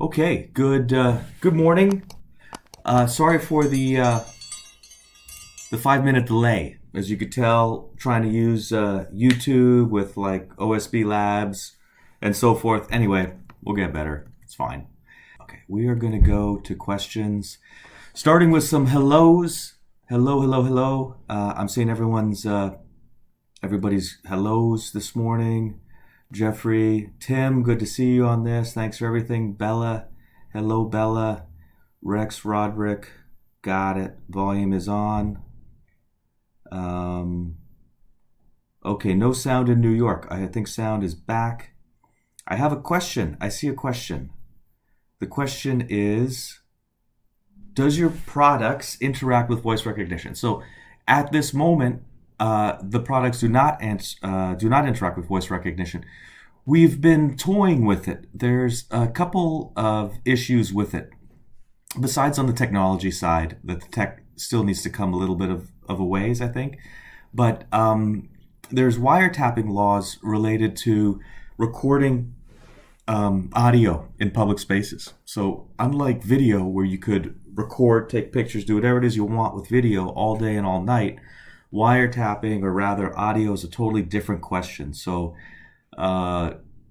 Okay, good morning. Sorry for the 5-minute delay. As you could tell, trying to use YouTube with like OSB Labs and so forth. Anyway, we'll get better. It's fine. Okay, we are going to go to questions, starting with some hellos. Hello. I'm seeing everybody's hellos this morning. Jeffrey, Tim, good to see you on this. Thanks for everything. Bella, hello Bella. Rex, Roderick, got it. Volume is on. Okay, no sound in New York. I think sound is back. I have a question. I see a question. The question is, does your products interact with voice recognition? So at this moment, the products do not interact with voice recognition. We've been toying with it. There's a couple of issues with it. Besides on the technology side, that the tech still needs to come a little bit of a ways, I think. But there's wiretapping laws related to recording audio in public spaces. So unlike video, where you could record, take pictures, do whatever it is you want with video all day and all night, wiretapping, or rather audio, is a totally different question. So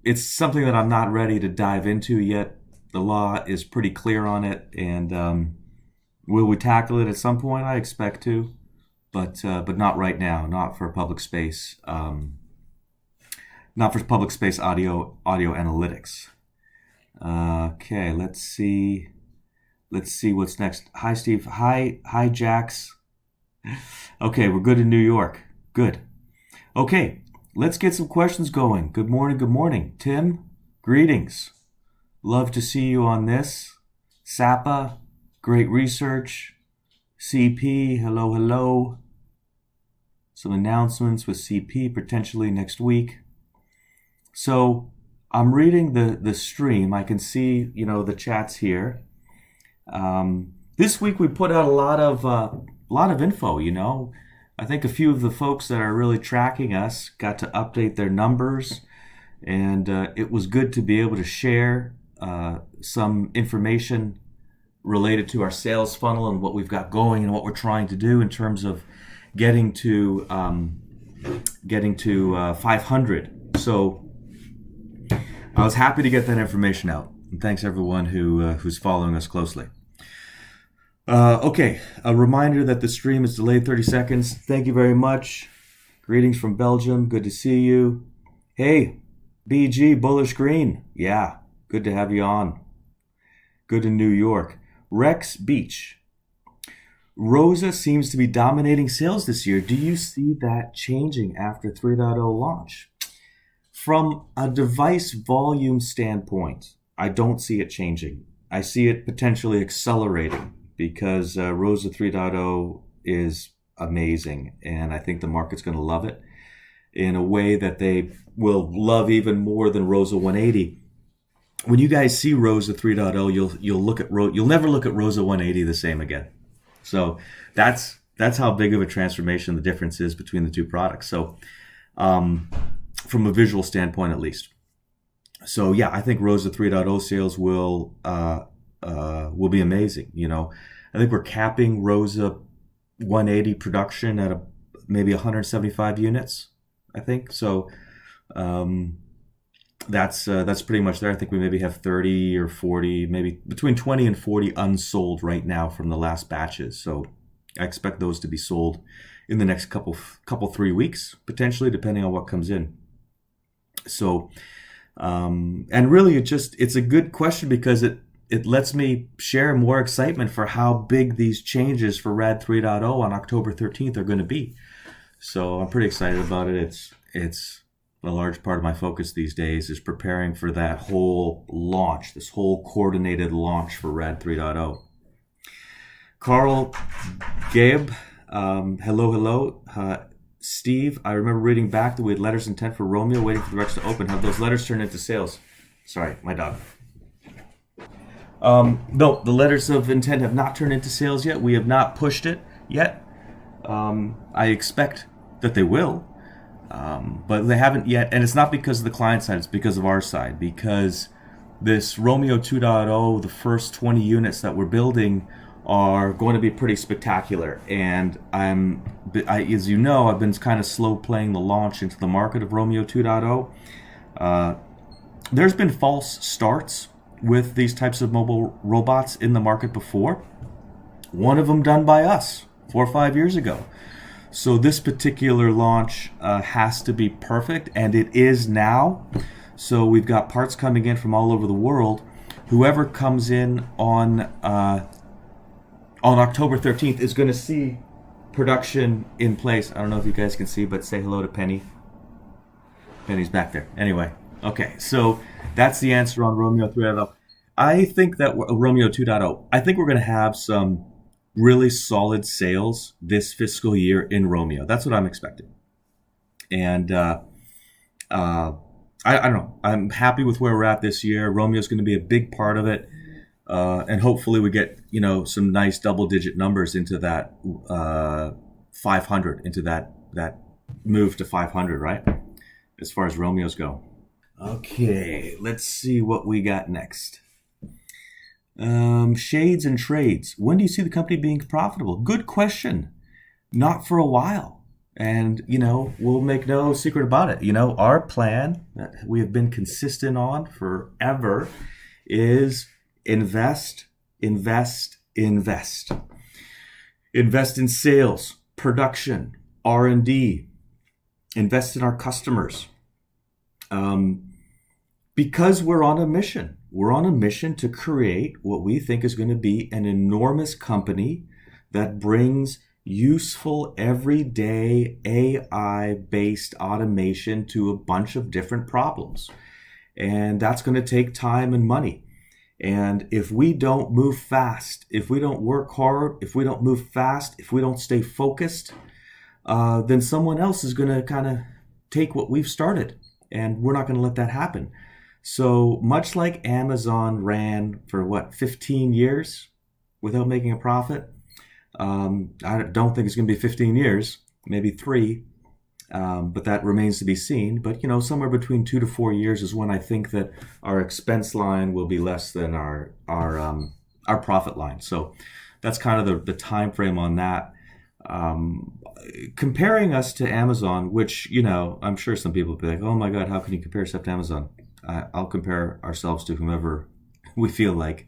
it's something that I'm not ready to dive into yet. The law is pretty clear on it, and will we tackle it at some point? I expect to, but not right now. Not for public space. Not for public space audio analytics. Okay, let's see what's next. Hi, Steve. Hi, Jax. Okay, we're good in New York. Good. Okay, let's get some questions going. Good morning. Tim, greetings. Love to see you on this. Sapa, great research. CP, hello. Some announcements with CP potentially next week. So I'm reading the stream. I can see, the chats here. This week we put out a lot of info, I think a few of the folks that are really tracking us got to update their numbers, and it was good to be able to share some information related to our sales funnel and what we've got going and what we're trying to do in terms of getting to 500. So I was happy to get that information out, and thanks everyone who's following us closely. Okay, a reminder that the stream is delayed 30 seconds. Thank you very much. Greetings from Belgium. Good to see you. Hey, BG, Bullish Green. Yeah, good to have you on. Good in New York. Rex Beach. Rosa seems to be dominating sales this year. Do you see that changing after 3.0 launch? From a device volume standpoint, I don't see it changing. I see it potentially accelerating because Rosa 3.0 is amazing, and I think the market's going to love it in a way that they will love even more than Rosa 180. When you guys see Rosa 3.0, you'll never look at Rosa 180 the same again. So that's how big of a transformation the difference is between the two products. So from a visual standpoint, at least. So yeah, I think Rosa 3.0 sales will be amazing. I think we're capping Rosa 180 production at maybe 175 units. I think so. That's pretty much there. I think we maybe have 30 or 40, maybe between 20 and 40 unsold right now from the last batches. So I expect those to be sold in the next couple 3 weeks, potentially, depending on what comes in. So, and really it's a good question because it lets me share more excitement for how big these changes for RAD 3.0 on October 13th are going to be. So I'm pretty excited about it. It's a large part of my focus these days is preparing for that whole launch, this whole coordinated launch for RAD 3.0. Carl Gabe, hello. Steve, I remember reading back that we had letters of intent for Romeo waiting for the Rex to open. Have those letters turned into sales? Sorry, my dog. No, the letters of intent have not turned into sales yet. We have not pushed it yet. I expect that they will. But they haven't yet, and it's not because of the client side, it's because of our side, because this Romeo 2.0, the first 20 units that we're building are going to be pretty spectacular. And as you know, I've been kind of slow playing the launch into the market of Romeo 2.0. There's been false starts with these types of mobile robots in the market before. One of them done by us 4 or 5 years ago. So this particular launch has to be perfect, and it is now. So we've got parts coming in from all over the world. Whoever comes in on October 13th is going to see production in place. I don't know if you guys can see, but say hello to Penny. Penny's back there. Anyway, okay, so that's the answer on Romeo 3.0. I think that Romeo 2.0, I think we're going to have some really solid sales this fiscal year in Romeo. That's what I'm expecting. And I don't know. I'm happy with where we're at this year. Romeo's going to be a big part of it. And hopefully we get, some nice double-digit numbers into that 500, into that move to 500, right? As far as Romeos go. Okay, let's see what we got next. Shades and trades. When do you see the company being profitable? Good question. Not for a while. And, we'll make no secret about it. Our plan that we have been consistent on forever is invest, invest, invest. Invest in sales, production, R&D. Invest in our customers. Because we're on a mission. We're on a mission to create what we think is going to be an enormous company that brings useful, everyday AI-based automation to a bunch of different problems. And that's going to take time and money. And if we don't move fast, if we don't work hard, if we don't move fast, if we don't stay focused, then someone else is going to kind of take what we've started. And we're not going to let that happen. So much like Amazon ran for 15 years without making a profit, I don't think it's going to be 15 years, maybe 3, but that remains to be seen. But, somewhere between 2 to 4 years is when I think that our expense line will be less than our profit line. So that's kind of the time frame on that. Comparing us to Amazon, which, I'm sure some people will be like, oh my God, how can you compare yourself to Amazon? I'll compare ourselves to whomever we feel like,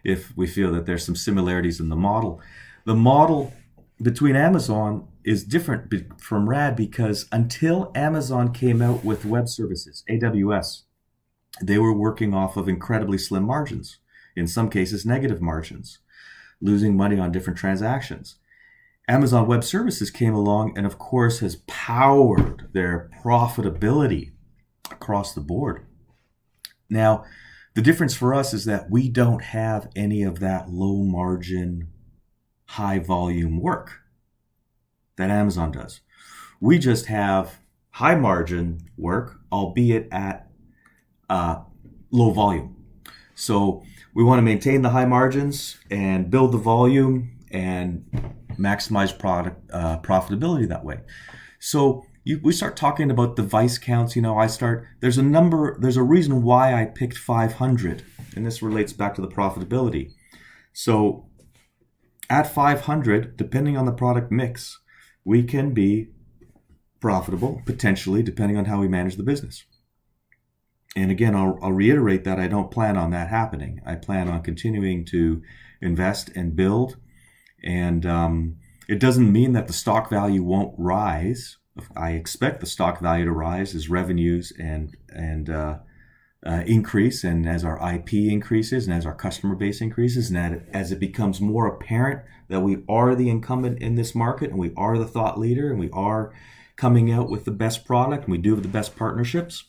if we feel that there's some similarities in the model. The model between Amazon is different from RAD because until Amazon came out with web services, AWS, they were working off of incredibly slim margins, in some cases negative margins, losing money on different transactions. Amazon Web Services came along and, of course, has powered their profitability across the board. Now, the difference for us is that we don't have any of that low margin, high volume work that Amazon does. We just have high margin work, albeit at low volume. So we want to maintain the high margins and build the volume and maximize profitability that way. So we start talking about device counts. There's a reason why I picked 500, and this relates back to the profitability. So at 500, depending on the product mix, we can be profitable, potentially, depending on how we manage the business. And again, I'll reiterate that I don't plan on that happening. I plan on continuing to invest and build. And it doesn't mean that the stock value won't rise. I expect the stock value to rise as revenues and increase, and as our IP increases, and as our customer base increases, and as it becomes more apparent that we are the incumbent in this market, and we are the thought leader, and we are coming out with the best product, and we do have the best partnerships.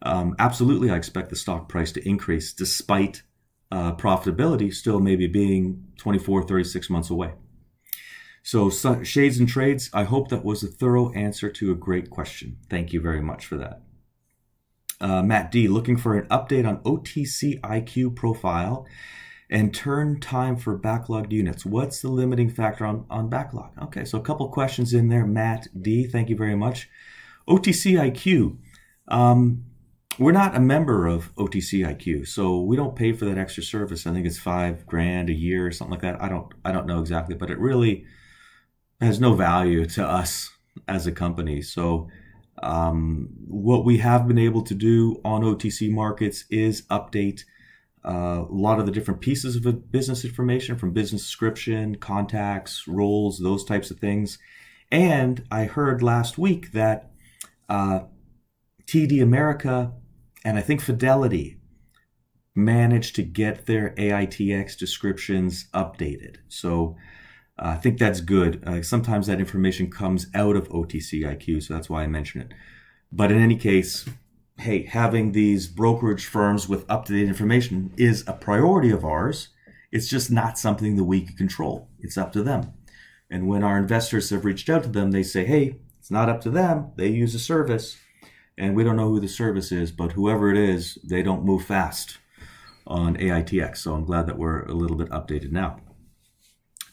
Absolutely, I expect the stock price to increase despite profitability still maybe being 24, 36 months away. So shades and trades, I hope that was a thorough answer to a great question. Thank you very much for that. Matt D, looking for an update on OTC IQ profile and turn time for backlogged units. What's the limiting factor on backlog? Okay, so a couple questions in there, Matt D. Thank you very much. OTC IQ. we're not a member of OTCIQ, so we don't pay for that extra service. I think it's $5,000 a year or something like that. I don't know exactly, but it really has no value to us as a company. So what we have been able to do on OTC markets is update a lot of the different pieces of business information, from business description, contacts, roles, those types of things. And I heard last week that TD America and I think Fidelity managed to get their AITX descriptions updated. So I think that's good. Sometimes that information comes out of OTCIQ, so that's why I mention it. But in any case, hey, having these brokerage firms with up-to-date information is a priority of ours. It's just not something that we can control. It's up to them. And when our investors have reached out to them, they say, hey, it's not up to them. They use a service, and we don't know who the service is, but whoever it is, they don't move fast on AITX. So I'm glad that we're a little bit updated now.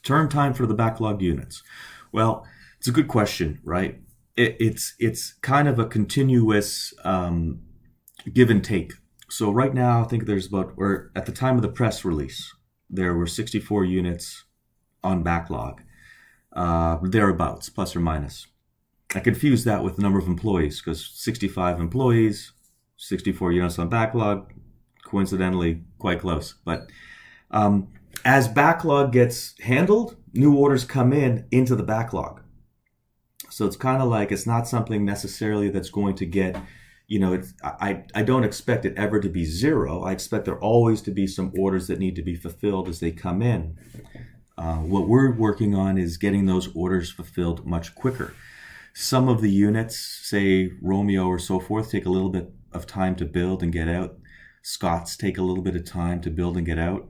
Turn time for the backlog units. Well, it's a good question, right? It's kind of a continuous give and take. So right now, I think there's or at the time of the press release, there were 64 units on backlog, thereabouts, plus or minus. I confused that with the number of employees, because 65 employees, 64 units on backlog, coincidentally quite close. But as backlog gets handled, new orders come into the backlog. So it's kind of like, it's not something necessarily that's going to get, I don't expect it ever to be zero. I expect there always to be some orders that need to be fulfilled as they come in. What we're working on is getting those orders fulfilled much quicker. Some of the units, say Romeo or so forth, take a little bit of time to build and get out. Scots take a little bit of time to build and get out.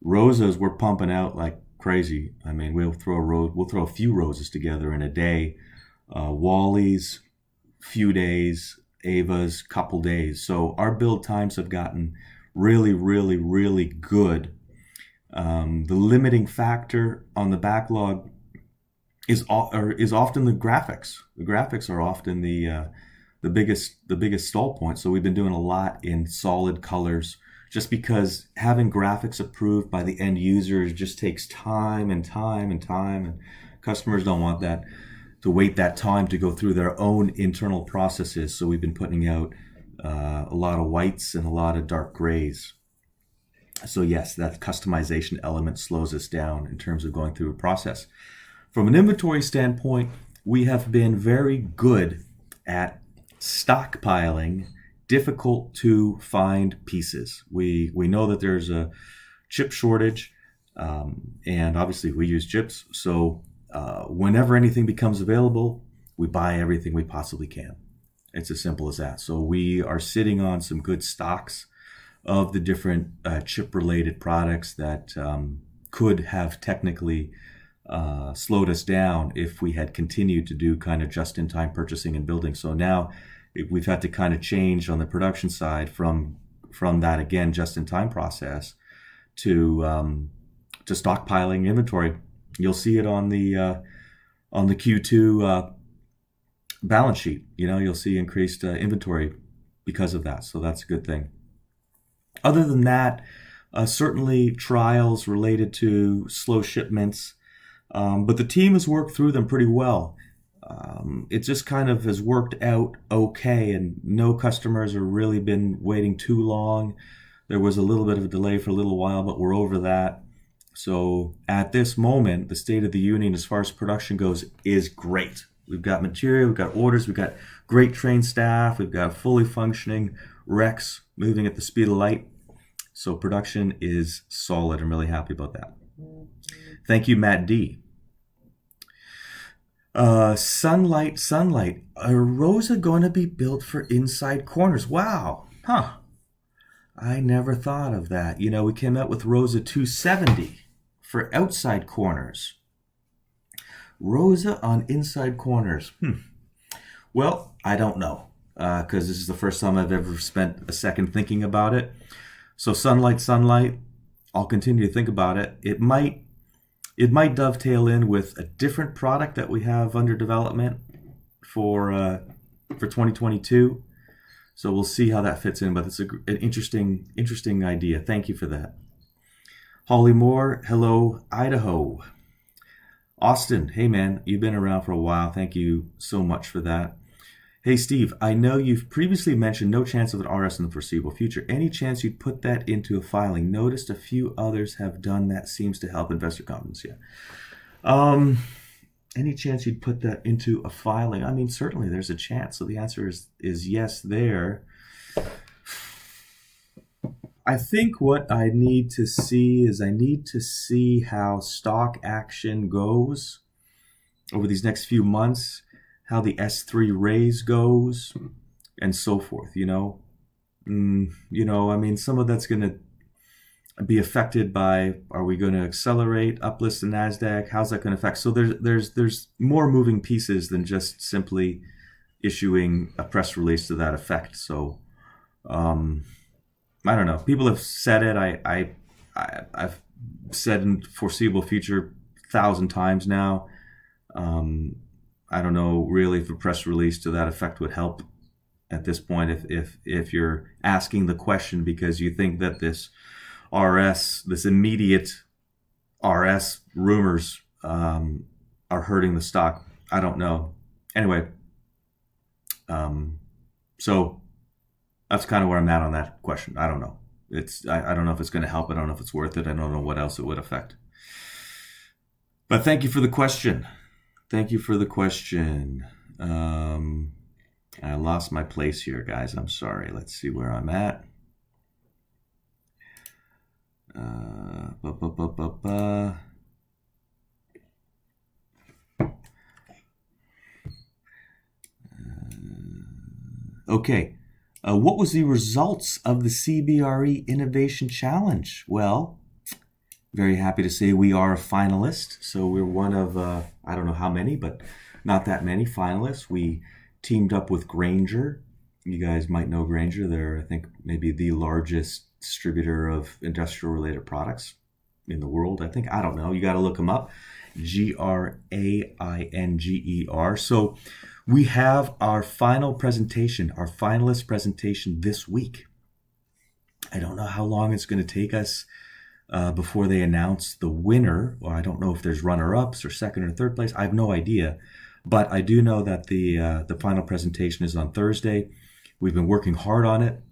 Rosas, we're pumping out like crazy. I mean, we'll throw a few roses together in a day. Wallies, few days. Avas, couple days. So our build times have gotten really, really, really good. The limiting factor on the backlog is often the graphics. The graphics are often the biggest stall point. So we've been doing a lot in solid colors, just because having graphics approved by the end users just takes time and time and time, and customers don't want that to wait that time to go through their own internal processes. So we've been putting out a lot of whites and a lot of dark grays. So yes, that customization element slows us down in terms of going through a process. From an inventory standpoint, we have been very good at stockpiling difficult to find pieces. We know that there's a chip shortage, and obviously we use chips. So whenever anything becomes available, we buy everything we possibly can. It's as simple as that. So we are sitting on some good stocks of the different chip-related products that could have technically slowed us down if we had continued to do kind of just-in-time purchasing and building. So now we've had to kind of change on the production side from that, again, just-in-time process to stockpiling inventory. You'll see it on the Q2 balance sheet. You'll see increased inventory because of that. So that's a good thing. Other than that, certainly trials related to slow shipments, but the team has worked through them pretty well. It just kind of has worked out okay, and no customers have really been waiting too long. There was a little bit of a delay for a little while, but we're over that. So at this moment, the state of the union as far as production goes is great. We've got material, we've got orders, we've got great trained staff, we've got fully functioning Rex moving at the speed of light. So production is solid. I'm really happy about that. Thank you, Matt D. Sunlight. Are Rosa going to be built for inside corners? Wow. Huh. I never thought of that. We came out with Rosa 270 for outside corners. Rosa on inside corners. Well, I don't know, because this is the first time I've ever spent a second thinking about it. So sunlight, I'll continue to think about it. It might dovetail in with a different product that we have under development for 2022. So we'll see how that fits in, but it's an interesting idea. Thank you for that. Holly Moore, hello, Idaho. Austin, hey man, you've been around for a while. Thank you so much for that. Hey Steve, I know you've previously mentioned no chance of an RS in the foreseeable future. Any chance you'd put that into a filing? Noticed a few others have done that. Seems to help investor confidence. Yeah. Any chance you'd put that into a filing? I mean, certainly there's a chance. So the answer is yes there. I think what I need to see is I need to see how stock action goes over these next few months, how the S3 raise goes, and so forth. I mean, some of that's going to be affected by, are we going to accelerate, uplist the Nasdaq? How's that going to affect? So there's more moving pieces than just simply issuing a press release to that effect. So I don't know. People have said it. I've said in foreseeable future 1,000 times now. I don't know really if a press release to that effect would help at this point. If you're asking the question because you think that this immediate RS rumors are hurting the stock, I don't know. Anyway, so that's kind of where I'm at on that question. I don't know. I don't know if it's going to help. I don't know if it's worth it. I don't know what else it would affect. But thank you for the question. Thank you for the question. I lost my place here, guys. I'm sorry. Let's see where I'm at. Okay. What was the results of the CBRE Innovation Challenge? Well, very happy to say we are a finalist. So we're one of, I don't know how many, but not that many finalists. We teamed up with Grainger. You guys might know Grainger. They're, I think, maybe the largest distributor of industrial-related products in the world. I think, I don't know. You got to look them up. Grainger. So we have our final presentation, our finalist presentation this week. I don't know how long it's going to take us before they announce the winner, or I don't know if there's runner-ups or second or third place. I have no idea, but I do know that the final presentation is on Thursday. We've been working hard on it.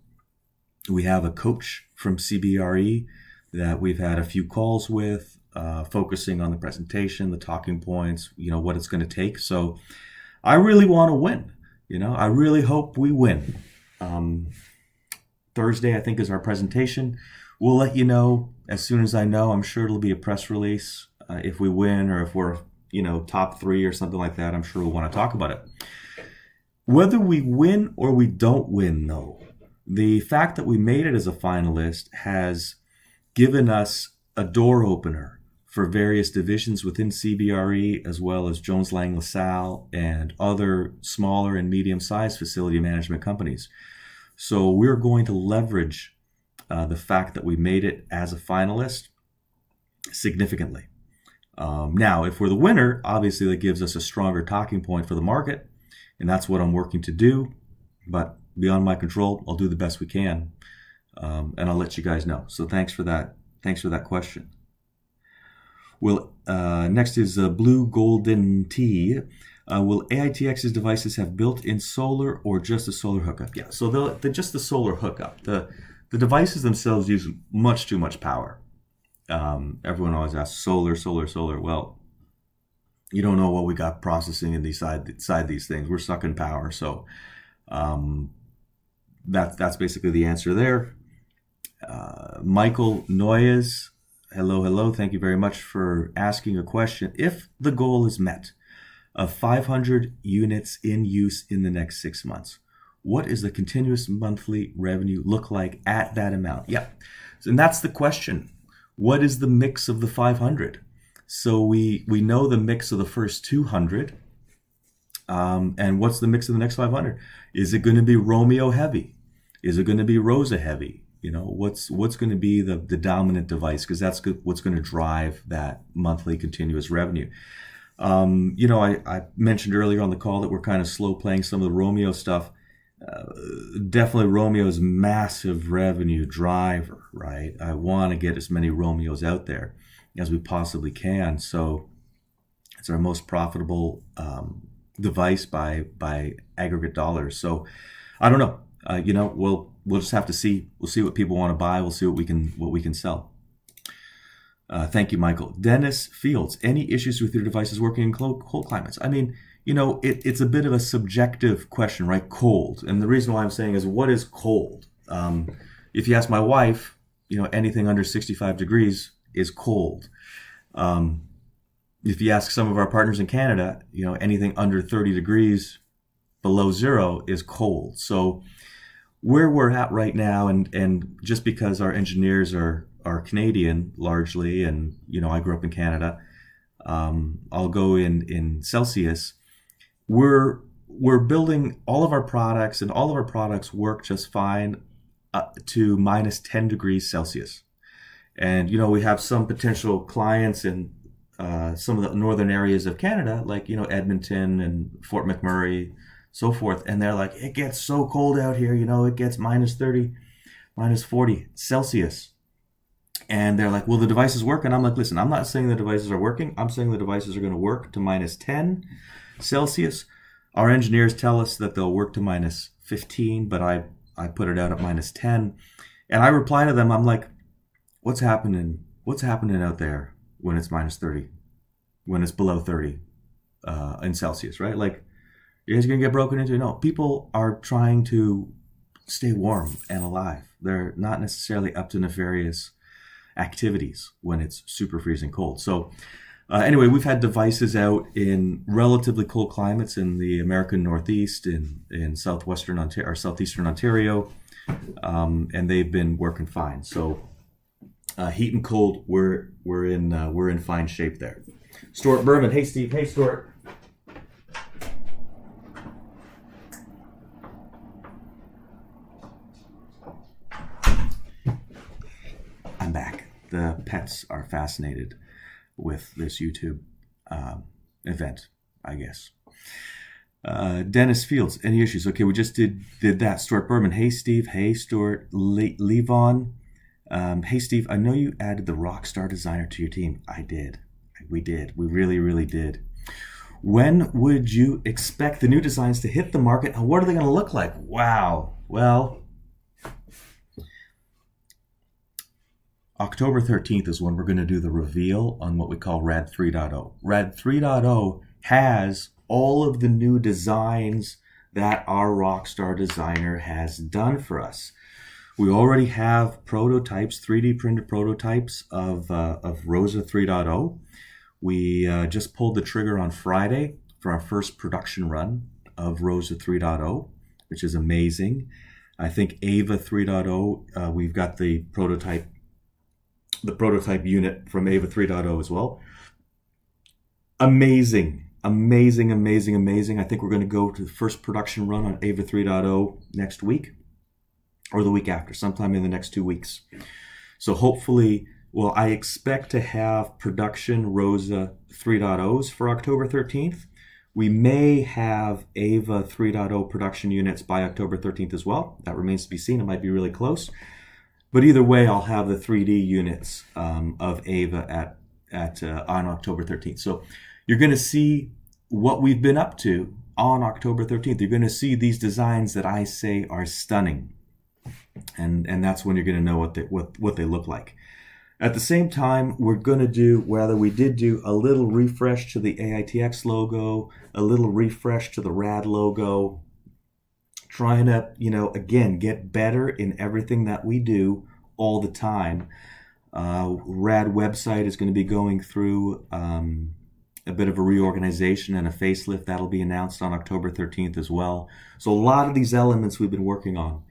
We have a coach from CBRE that we've had a few calls with, focusing on the presentation, the talking points, what it's going to take. So I really want to win. I really hope we win. Thursday, I think, is our presentation. We'll let you know as soon as I know. I'm sure it'll be a press release if we win, or if we're, top 3 or something like that. I'm sure we'll want to talk about it. Whether we win or we don't win, though, the fact that we made it as a finalist has given us a door opener for various divisions within CBRE, as well as Jones Lang LaSalle and other smaller and medium-sized facility management companies. So we're going to leverage the fact that we made it as a finalist significantly. Now, if we're the winner, obviously that gives us a stronger talking point for the market, and that's what I'm working to do. But beyond my control, I'll do the best we can, and I'll let you guys know. So thanks for that. Thanks for that question. Well, next is Blue Golden Tea. Will AITX's devices have built-in solar or just a solar hookup? Yeah, so they're just the solar hookup. The devices themselves use much too much power. Everyone always asks, solar. Well, you don't know what we got processing inside these things. We're sucking power. So that's basically the answer there. Michael Noyes, hello. Thank you very much for asking a question. If the goal is met of 500 units in use in the next 6 months, what is the continuous monthly revenue look like at that amount? Yeah, and that's the question. What is the mix of the 500? So we know the mix of the first 200. And what's the mix of the next 500? Is it going to be Romeo heavy? Is it going to be Rosa heavy? What's going to be the dominant device? Because that's what's going to drive that monthly continuous revenue. I mentioned earlier on the call that we're kind of slow playing some of the Romeo stuff. definitely Romeo's massive revenue driver, right? I want to get as many Romeos out there as we possibly can. So it's our most profitable device by aggregate dollars. So I don't know. We'll just have to see. We'll see what people want to buy. We'll see what we can sell. Thank you, Michael. Dennis Fields. Any issues with your devices working in cold climates? I mean, it's a bit of a subjective question, right? Cold. And the reason why I'm saying is, what is cold? If you ask my wife, anything under 65 degrees is cold. If you ask some of our partners in Canada, anything under 30 degrees below zero is cold. So where we're at right now, and just because our engineers are Canadian largely, and I grew up in Canada, I'll go in Celsius. We're building all of our products, and all of our products work just fine to minus 10 degrees Celsius. And we have some potential clients in some of the northern areas of Canada, like Edmonton and Fort McMurray, so forth, and they're like, it gets so cold out here, it gets minus 30, minus 40 Celsius. And they're like, will the devices work? And I'm like, listen, I'm not saying the devices are working. I'm saying the devices are going to work to minus 10 Celsius. Our engineers tell us that they'll work to minus 15, but I put it out at minus 10. And I reply to them, I'm like, what's happening out there when it's minus 30, when it's below 30 in Celsius, right? Like, you guys are going to get broken into? No, people are trying to stay warm and alive. They're not necessarily up to nefarious activities when it's super freezing cold. So anyway, we've had devices out in relatively cold climates in the American Northeast, in southwestern Ontario, or southeastern Ontario, and they've been working fine. So heat and cold, we're in fine shape there. Stuart Berman, hey Steve, hey Stuart. I'm back. The pets are fascinated with this YouTube event, I guess. Dennis Fields, any issues? Okay, we just did that. Stuart Berman, hey Steve, hey Stuart. Levon, hey Steve, I know you added the Rockstar designer to your team. I did. We did. We really, really did. When would you expect the new designs to hit the market, and what are they going to look like? Wow. Well, October 13th is when we're going to do the reveal on what we call RAD 3.0. RAD 3.0 has all of the new designs that our Rockstar designer has done for us. We already have prototypes, 3D printed prototypes of Rosa 3.0. We just pulled the trigger on Friday for our first production run of Rosa 3.0, which is amazing. I think Ava 3.0, we've got the prototype unit from Ava 3.0 as well. Amazing. I think we're going to go to the first production run on Ava 3.0 next week or the week after, sometime in the next 2 weeks. So hopefully, I expect to have production Rosa 3.0s for October 13th. We may have Ava 3.0 production units by October 13th as well. That remains to be seen. It might be really close. But either way, I'll have the 3D units of Ava on October 13th. So you're going to see what we've been up to on October 13th. You're going to see these designs that I say are stunning, and that's when you're going to know what they look like. At the same time, we're going to do, we did do a little refresh to the AITX logo, a little refresh to the RAD logo, trying to, again, get better in everything that we do all the time. RAD website is going to be going through a bit of a reorganization and a facelift. That'll be announced on October 13th as well. So a lot of these elements we've been working on.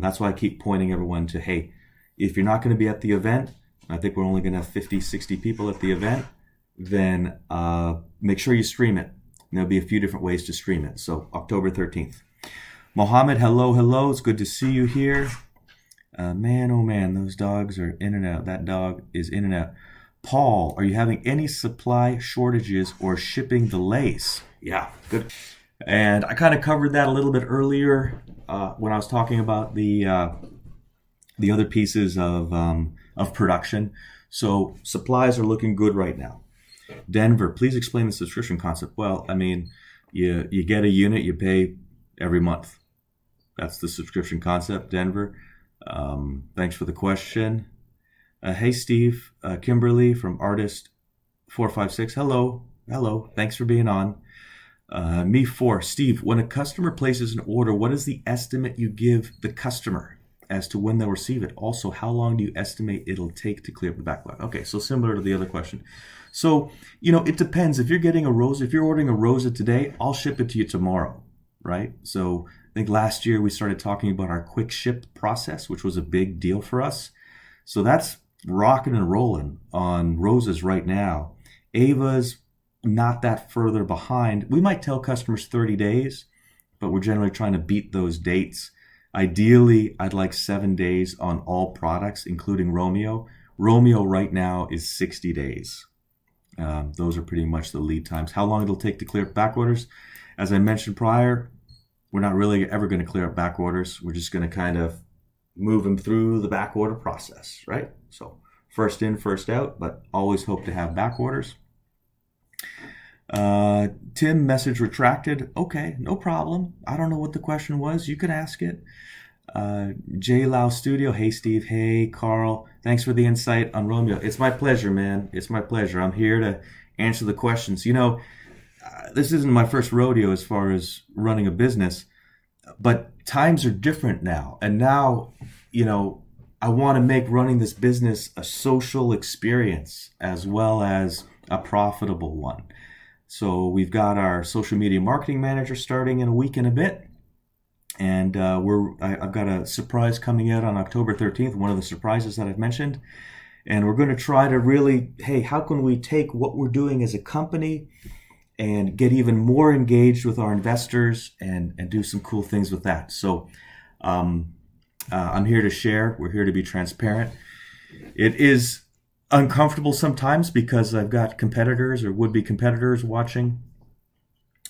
That's why I keep pointing everyone to, hey, if you're not going to be at the event, I think we're only going to have 50, 60 people at the event, then make sure you stream it. And there'll be a few different ways to stream it. So October 13th. Mohammed, hello. It's good to see you here. Man, oh man, those dogs are in and out. That dog is in and out. Paul, are you having any supply shortages or shipping delays? Yeah, good. And I kind of covered that a little bit earlier when I was talking about the other pieces of production. So supplies are looking good right now. Denver, please explain the subscription concept. Well, I mean, you get a unit, you pay every month. That's the subscription concept, Denver. Thanks for the question. Hey, Steve, Kimberly from Artist 456. Hello. Thanks for being on. Me4, Steve, when a customer places an order, what is the estimate you give the customer as to when they'll receive it? Also, how long do you estimate it'll take to clear up the backlog? Okay, so similar to the other question. So, it depends. If you're getting a Rosa, if you're ordering a Rosa today, I'll ship it to you tomorrow, right? So I think last year we started talking about our quick ship process, which was a big deal for us. So that's rocking and rolling on Rosas right now. Ava's not that further behind. We might tell customers 30 days, but we're generally trying to beat those dates. Ideally, I'd like 7 days on all products, including Romeo. Romeo right now is 60 days. Those are pretty much the lead times. How long it'll take to clear up back orders? As I mentioned prior, we're not really ever going to clear up back orders. We're just going to kind of move them through the back order process, right? So first in, first out, but always hope to have back orders. Tim, message retracted. Okay, no problem. I don't know what the question was. You can ask it. J Lau Studio. Hey, Steve. Hey, Carl. Thanks for the insight on Romeo. It's my pleasure, man. It's my pleasure. I'm here to answer the questions. This isn't my first rodeo as far as running a business, but times are different now. And now, I want to make running this business a social experience as well as a profitable one. So we've got our social media marketing manager starting in a week and a bit. And I've got a surprise coming out on October 13th, one of the surprises that I've mentioned. And we're going to try to really, hey, how can we take what we're doing as a company and get even more engaged with our investors and do some cool things with that. So I'm here to share. We're here to be transparent. It is uncomfortable sometimes because I've got competitors or would-be competitors watching,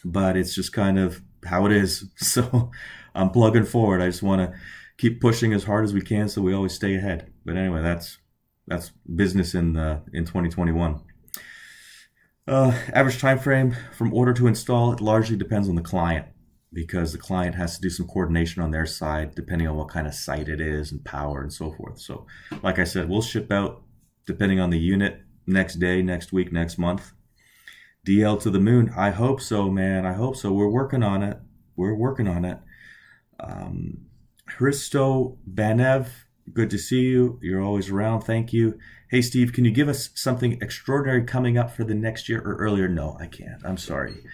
but it's just kind of how it is. So I'm plugging forward. I just want to keep pushing as hard as we can so we always stay ahead. But anyway, that's business in 2021. Average time frame from order to install, it largely depends on the client because the client has to do some coordination on their side depending on what kind of site it is and power and so forth. So like I said, we'll ship out depending on the unit next day, next week, next month. DL to the moon. I hope so, man. I hope so. We're working on it. Hristo Banev, good to see you. You're always around. Thank you. Hey, Steve, can you give us something extraordinary coming up for the next year or earlier? No, I can't. I'm sorry.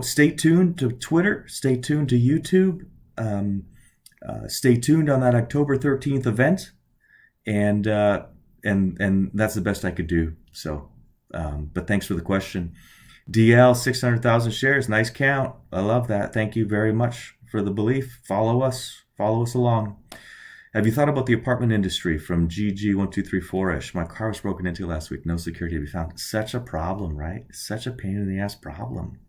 Stay tuned to Twitter. Stay tuned to YouTube. Stay tuned on that October 13th event. And that's the best I could do. So, but thanks for the question. DL, 600,000 shares. Nice count. I love that. Thank you very much for the belief. Follow us along. Have you thought about the apartment industry from GG1234ish? My car was broken into last week. No security to be found. Such a problem, right? Such a pain in the ass problem.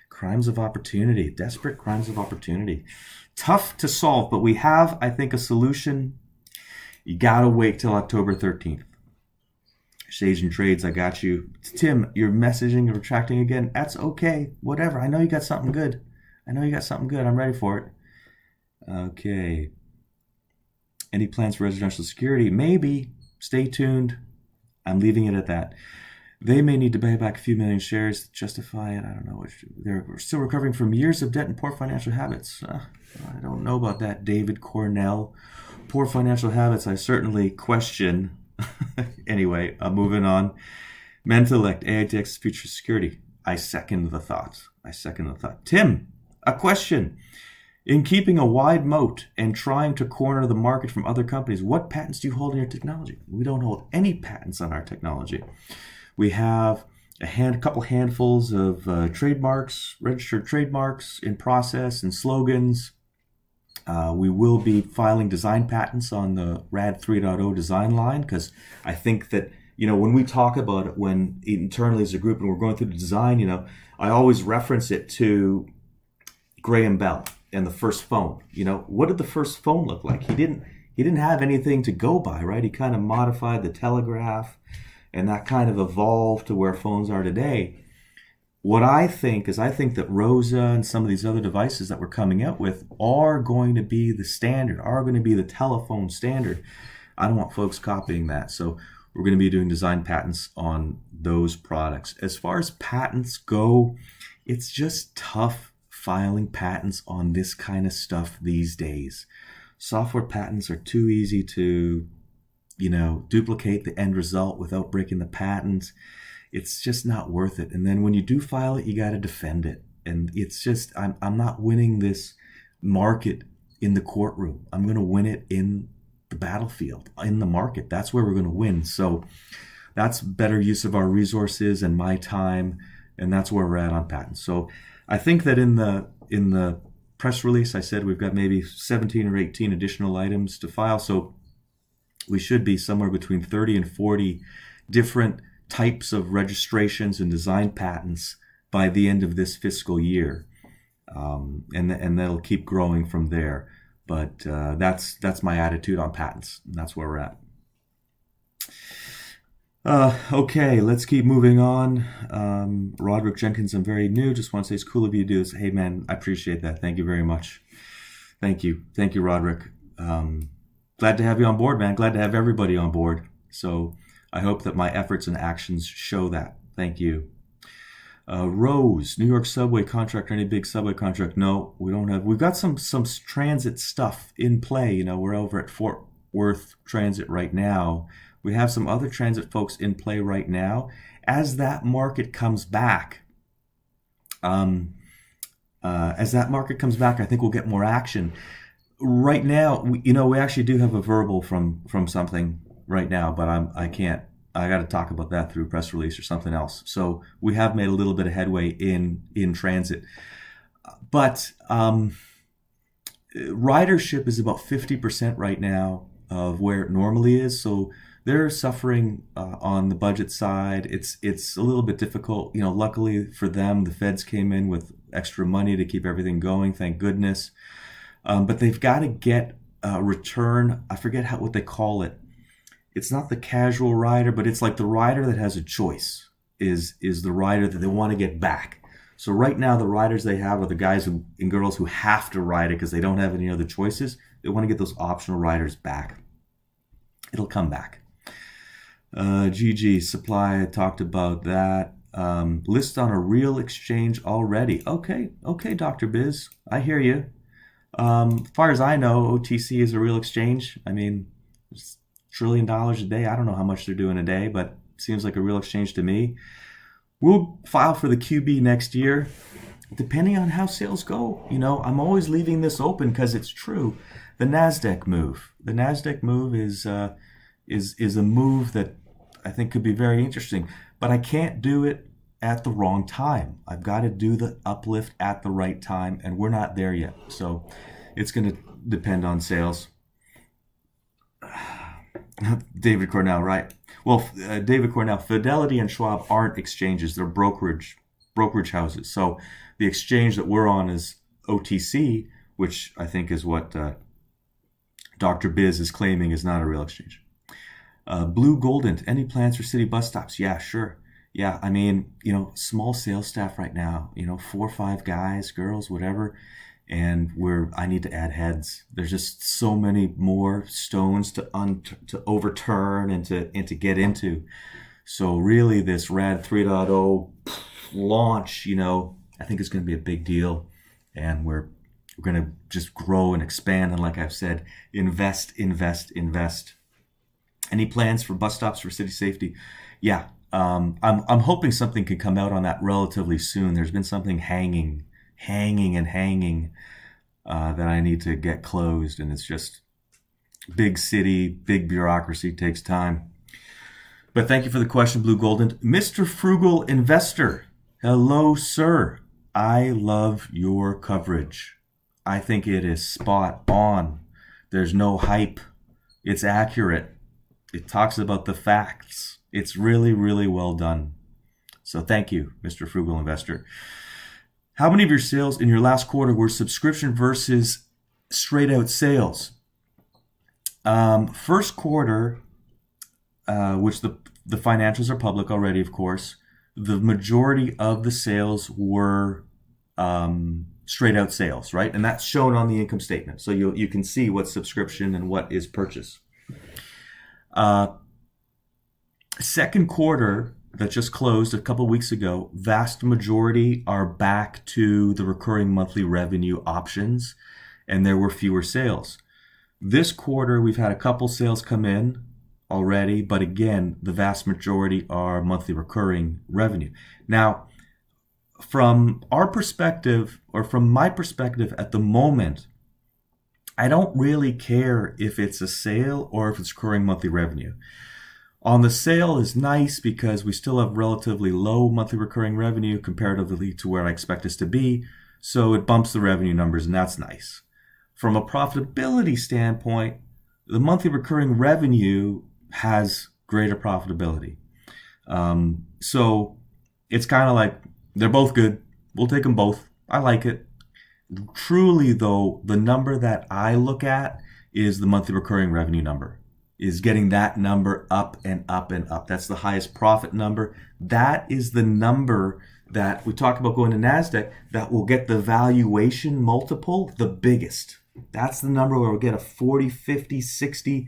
Crimes of opportunity. Desperate crimes of opportunity. Tough to solve, but we have, I think, a solution. You gotta wait till October 13th. Shades and Trades, I got you. Tim, you're messaging and retracting again. That's okay. Whatever. I know you got something good. I'm ready for it. Okay. Any plans for residential security? Maybe. Stay tuned. I'm leaving it at that. They may need to buy back a few million shares to justify it. I don't know. They're still recovering from years of debt and poor financial habits. I don't know about that, David Cornell. Poor financial habits, I certainly question. Anyway, moving on. Mentellect, AITX future security. I second the thought. Tim, a question. In keeping a wide moat and trying to corner the market from other companies, what patents do you hold in your technology? We don't hold any patents on our technology. We have a couple handfuls of trademarks, registered trademarks in process and slogans. We will be filing design patents on the RAD 3.0 design line because I think that when we talk about it, when internally as a group and we're going through the design, I always reference it to Graham Bell and the first phone. What did the first phone look like? He didn't have anything to go by, right? He kind of modified the telegraph, and that kind of evolved to where phones are today. What I think that Rosa and some of these other devices that we're coming out with are going to be the standard, are going to be the telephone standard. I don't want folks copying that. So we're going to be doing design patents on those products. As far as patents go, it's just tough filing patents on this kind of stuff these days. Software patents are too easy to, duplicate the end result without breaking the patent. It's just not worth it. And then when you do file it, you got to defend it. And it's just, I'm not winning this market in the courtroom. I'm going to win it in the battlefield, in the market. That's where we're going to win. So that's better use of our resources and my time. And that's where we're at on patents. So I think that in the press release, I said we've got maybe 17 or 18 additional items to file. So we should be somewhere between 30 and 40 different types of registrations and design patents by the end of this fiscal year, and that'll keep growing from there. But that's my attitude on patents. And that's where we're at. Okay, let's keep moving on. Roderick Jenkins, I'm very new. Just want to say it's cool of you to do this. Hey, man, I appreciate that. Thank you very much. Thank you, Roderick. Glad to have you on board, man. Glad to have everybody on board. So I hope that my efforts and actions show that. Thank you. Rose, New York subway contract, any big subway contract? No, we don't have. We've got some transit stuff in play. We're over at Fort Worth Transit right now. We have some other transit folks in play right now. As that market comes back, I think we'll get more action. Right now, we actually do have a verbal from something right now, but I got to talk about that through press release or something else. So we have made a little bit of headway in transit, but ridership is about 50% right now of where it normally is. So they're suffering on the budget side. It's a little bit difficult. Luckily for them, the feds came in with extra money to keep everything going. Thank goodness. But they've got to get a return. I forget what they call it. It's not the casual rider, but it's like the rider that has a choice is the rider that they want to get back. So right now, the riders they have are the guys and girls who have to ride it because they don't have any other choices. They want to get those optional riders back. It'll come back. GG Supply, I talked about that. List on a real exchange already. Okay, Dr. Biz, I hear you. As far as I know, OTC is a real exchange. I mean, it's $1 trillion a day. I don't know how much they're doing a day, but it seems like a real exchange to me. We'll file for the QB next year, depending on how sales go. I'm always leaving this open because it's true. The Nasdaq move. The Nasdaq move is a move that I think could be very interesting, but I can't do it at the wrong time. I've got to do the uplift at the right time, and we're not there yet. So it's going to depend on sales. David Cornell, right? Well, David Cornell, Fidelity and Schwab aren't exchanges. They're brokerage houses. So the exchange that we're on is OTC, which I think is what Dr. Biz is claiming is not a real exchange. Blue Golden, any plans for city bus stops? Yeah, sure. Yeah, I mean, small sales staff right now, 4 or 5 guys, girls, whatever. And I need to add heads. There's just so many more stones to overturn and to get into. So really this RAD 3.0 launch, I think is going to be a big deal. And we're going to just grow and expand. And like I've said, invest. Any plans for bus stops for city safety? Yeah. I'm hoping something could come out on that relatively soon. There's been something hanging that I need to get closed, and it's just big city, big bureaucracy, takes time. But thank you for the question, Blue Golden. Mr. Frugal Investor, hello, sir. I love your coverage. I think it is spot on. There's no hype. It's accurate. It talks about the facts. It's really, really well done. So thank you, Mr. Frugal Investor. How many of your sales in your last quarter were subscription versus straight out sales? First quarter, which the financials are public already, of course, the majority of the sales were straight out sales, right? And that's shown on the income statement. So you can see what's subscription and what is purchase. Second quarter that just closed a couple weeks ago, vast majority are back to the recurring monthly revenue options, and there were fewer sales. This quarter, we've had a couple sales come in already, but again, the vast majority are monthly recurring revenue. Now, from our perspective, or from my perspective at the moment, I don't really care if it's a sale or if it's recurring monthly revenue. On the sale is nice because we still have relatively low monthly recurring revenue comparatively to where I expect us to be. So it bumps the revenue numbers, and that's nice. From a profitability standpoint, the monthly recurring revenue has greater profitability. So it's kind of like they're both good. We'll take them both. I like it. Truly, though, the number that I look at is the monthly recurring revenue number. Is getting that number up and up and up. That's the highest profit number. That is the number that we talk about going to Nasdaq that will get the valuation multiple the biggest. That's the number where we'll get a 40, 50, 60,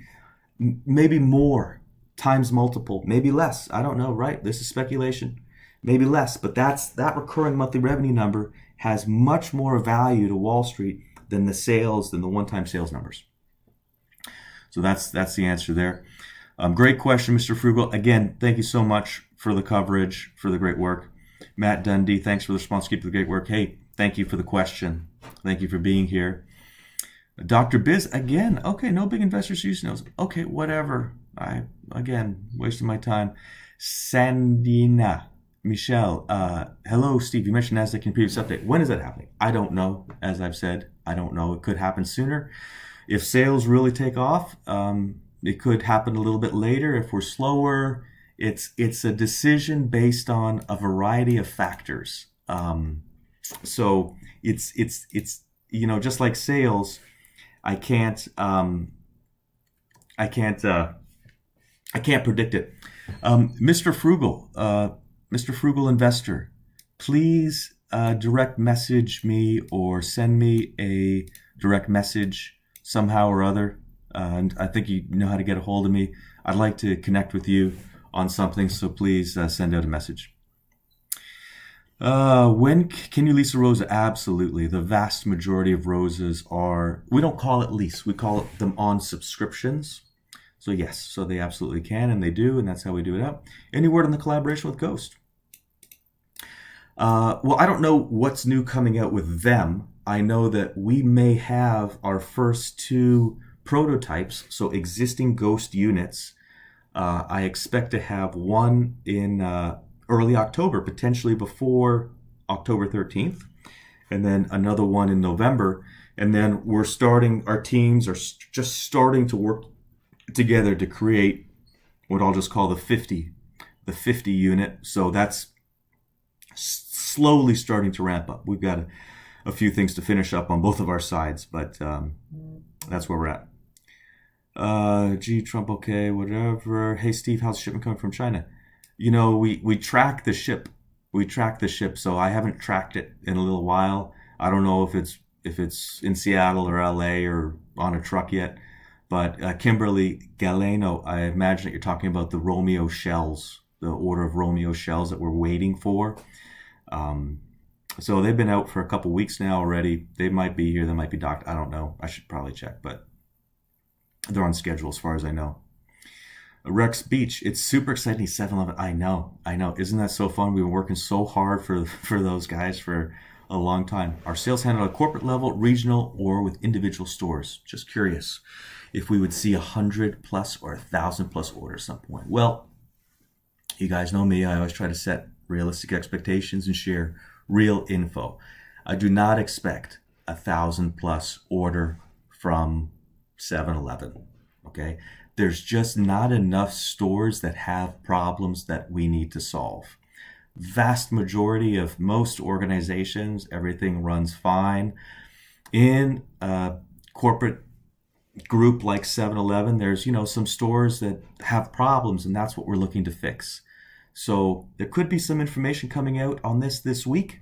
maybe more times multiple, maybe less. I don't know, right? This is speculation. Maybe less, but that recurring monthly revenue number has much more value to Wall Street than the one-time sales numbers. So that's the answer there. Great question, Mr. Frugal. Again, thank you so much for the coverage, for the great work. Matt Dundee, thanks for the response. Keep the great work. Hey, thank you for the question. Thank you for being here. Dr. Biz, again, okay, no big investors use knows. Okay, whatever. Again, wasting my time. Sandina, Michelle, hello, Steve. You mentioned Nasdaq in your previous update. When is that happening? I don't know. As I've said, I don't know. It could happen sooner. If sales really take off, it could happen a little bit later. If we're slower, it's a decision based on a variety of factors. So it's just like sales, I can't predict it. Mr. Frugal Investor, please direct message me or send me a direct message somehow or other. And I think you know how to get a hold of me. I'd like to connect with you on something, so please send out a message. When can you lease a Rosa? Absolutely. The vast majority of Rosas we don't call it lease, we call them on subscriptions. So yes, so they absolutely can, and they do, and that's how we do it out. Any word on the collaboration with Ghost? Well, I don't know what's new coming out with them. I know that we may have our first 2 prototypes, so existing Ghost units. I expect to have one in early October, potentially before October 13th, and then another one in November. And then our teams are just starting to work together to create what I'll just call the 50 unit. So that's slowly starting to ramp up. We've got a few things to finish up on both of our sides, but that's where we're at. Trump, okay, whatever. Hey, Steve, how's the shipment coming from China? We track the ship. So I haven't tracked it in a little while. I don't know if it's in Seattle or LA or on a truck yet. But Kimberly Galeno, I imagine that you're talking about the Romeo shells, the order of Romeo shells that we're waiting for. So they've been out for a couple weeks now already. They might be here. They might be docked. I don't know. I should probably check, but they're on schedule as far as I know. Rex Beach, it's super exciting. 7-Eleven. I know. Isn't that so fun? We've been working so hard for those guys for a long time. Our sales handled at corporate level, regional, or with individual stores. Just curious if we would see 100 plus or 1,000 plus orders at some point. Well, you guys know me. I always try to set realistic expectations and share real info. I do not expect 1,000 plus order from 7-Eleven. Okay, There's just not enough stores that have problems that we need to solve. Vast majority of most organizations, everything runs fine. In a corporate group like 7-Eleven, there's, some stores that have problems, and that's what we're looking to fix. So there could be some information coming out on this week.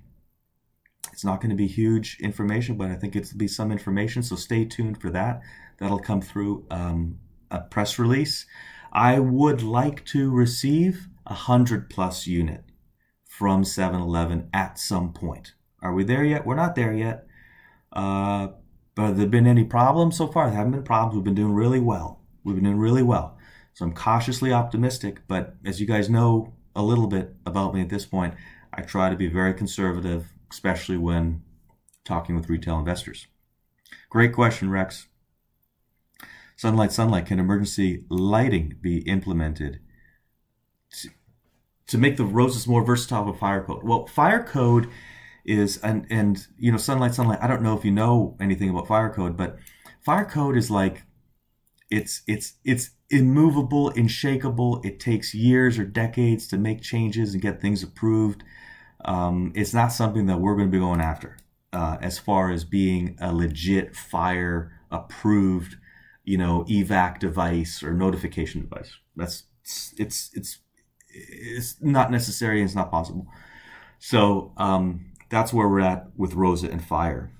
It's not going to be huge information, but I think it'll be some information. So stay tuned for that. That'll come through a press release. I would like to receive 100+ unit from 7-Eleven at some point. Are we there yet? We're not there yet. But have there been any problems so far? There haven't been problems. We've been doing really well. So I'm cautiously optimistic, but as you guys know a little bit about me at this point, I try to be very conservative, especially when talking with retail investors. Great question, Rex. Sunlight, can emergency lighting be implemented to make the Rosas more versatile with fire code? Well, fire code is, and Sunlight, I don't know if you know anything about fire code, but fire code is like, it's immovable, unshakable. It takes years or decades to make changes and get things approved. It's not something that we're going to be going after as far as being a legit fire approved, evac device or notification device. It's not necessary and it's not possible. So that's where we're at with Rosa and fire.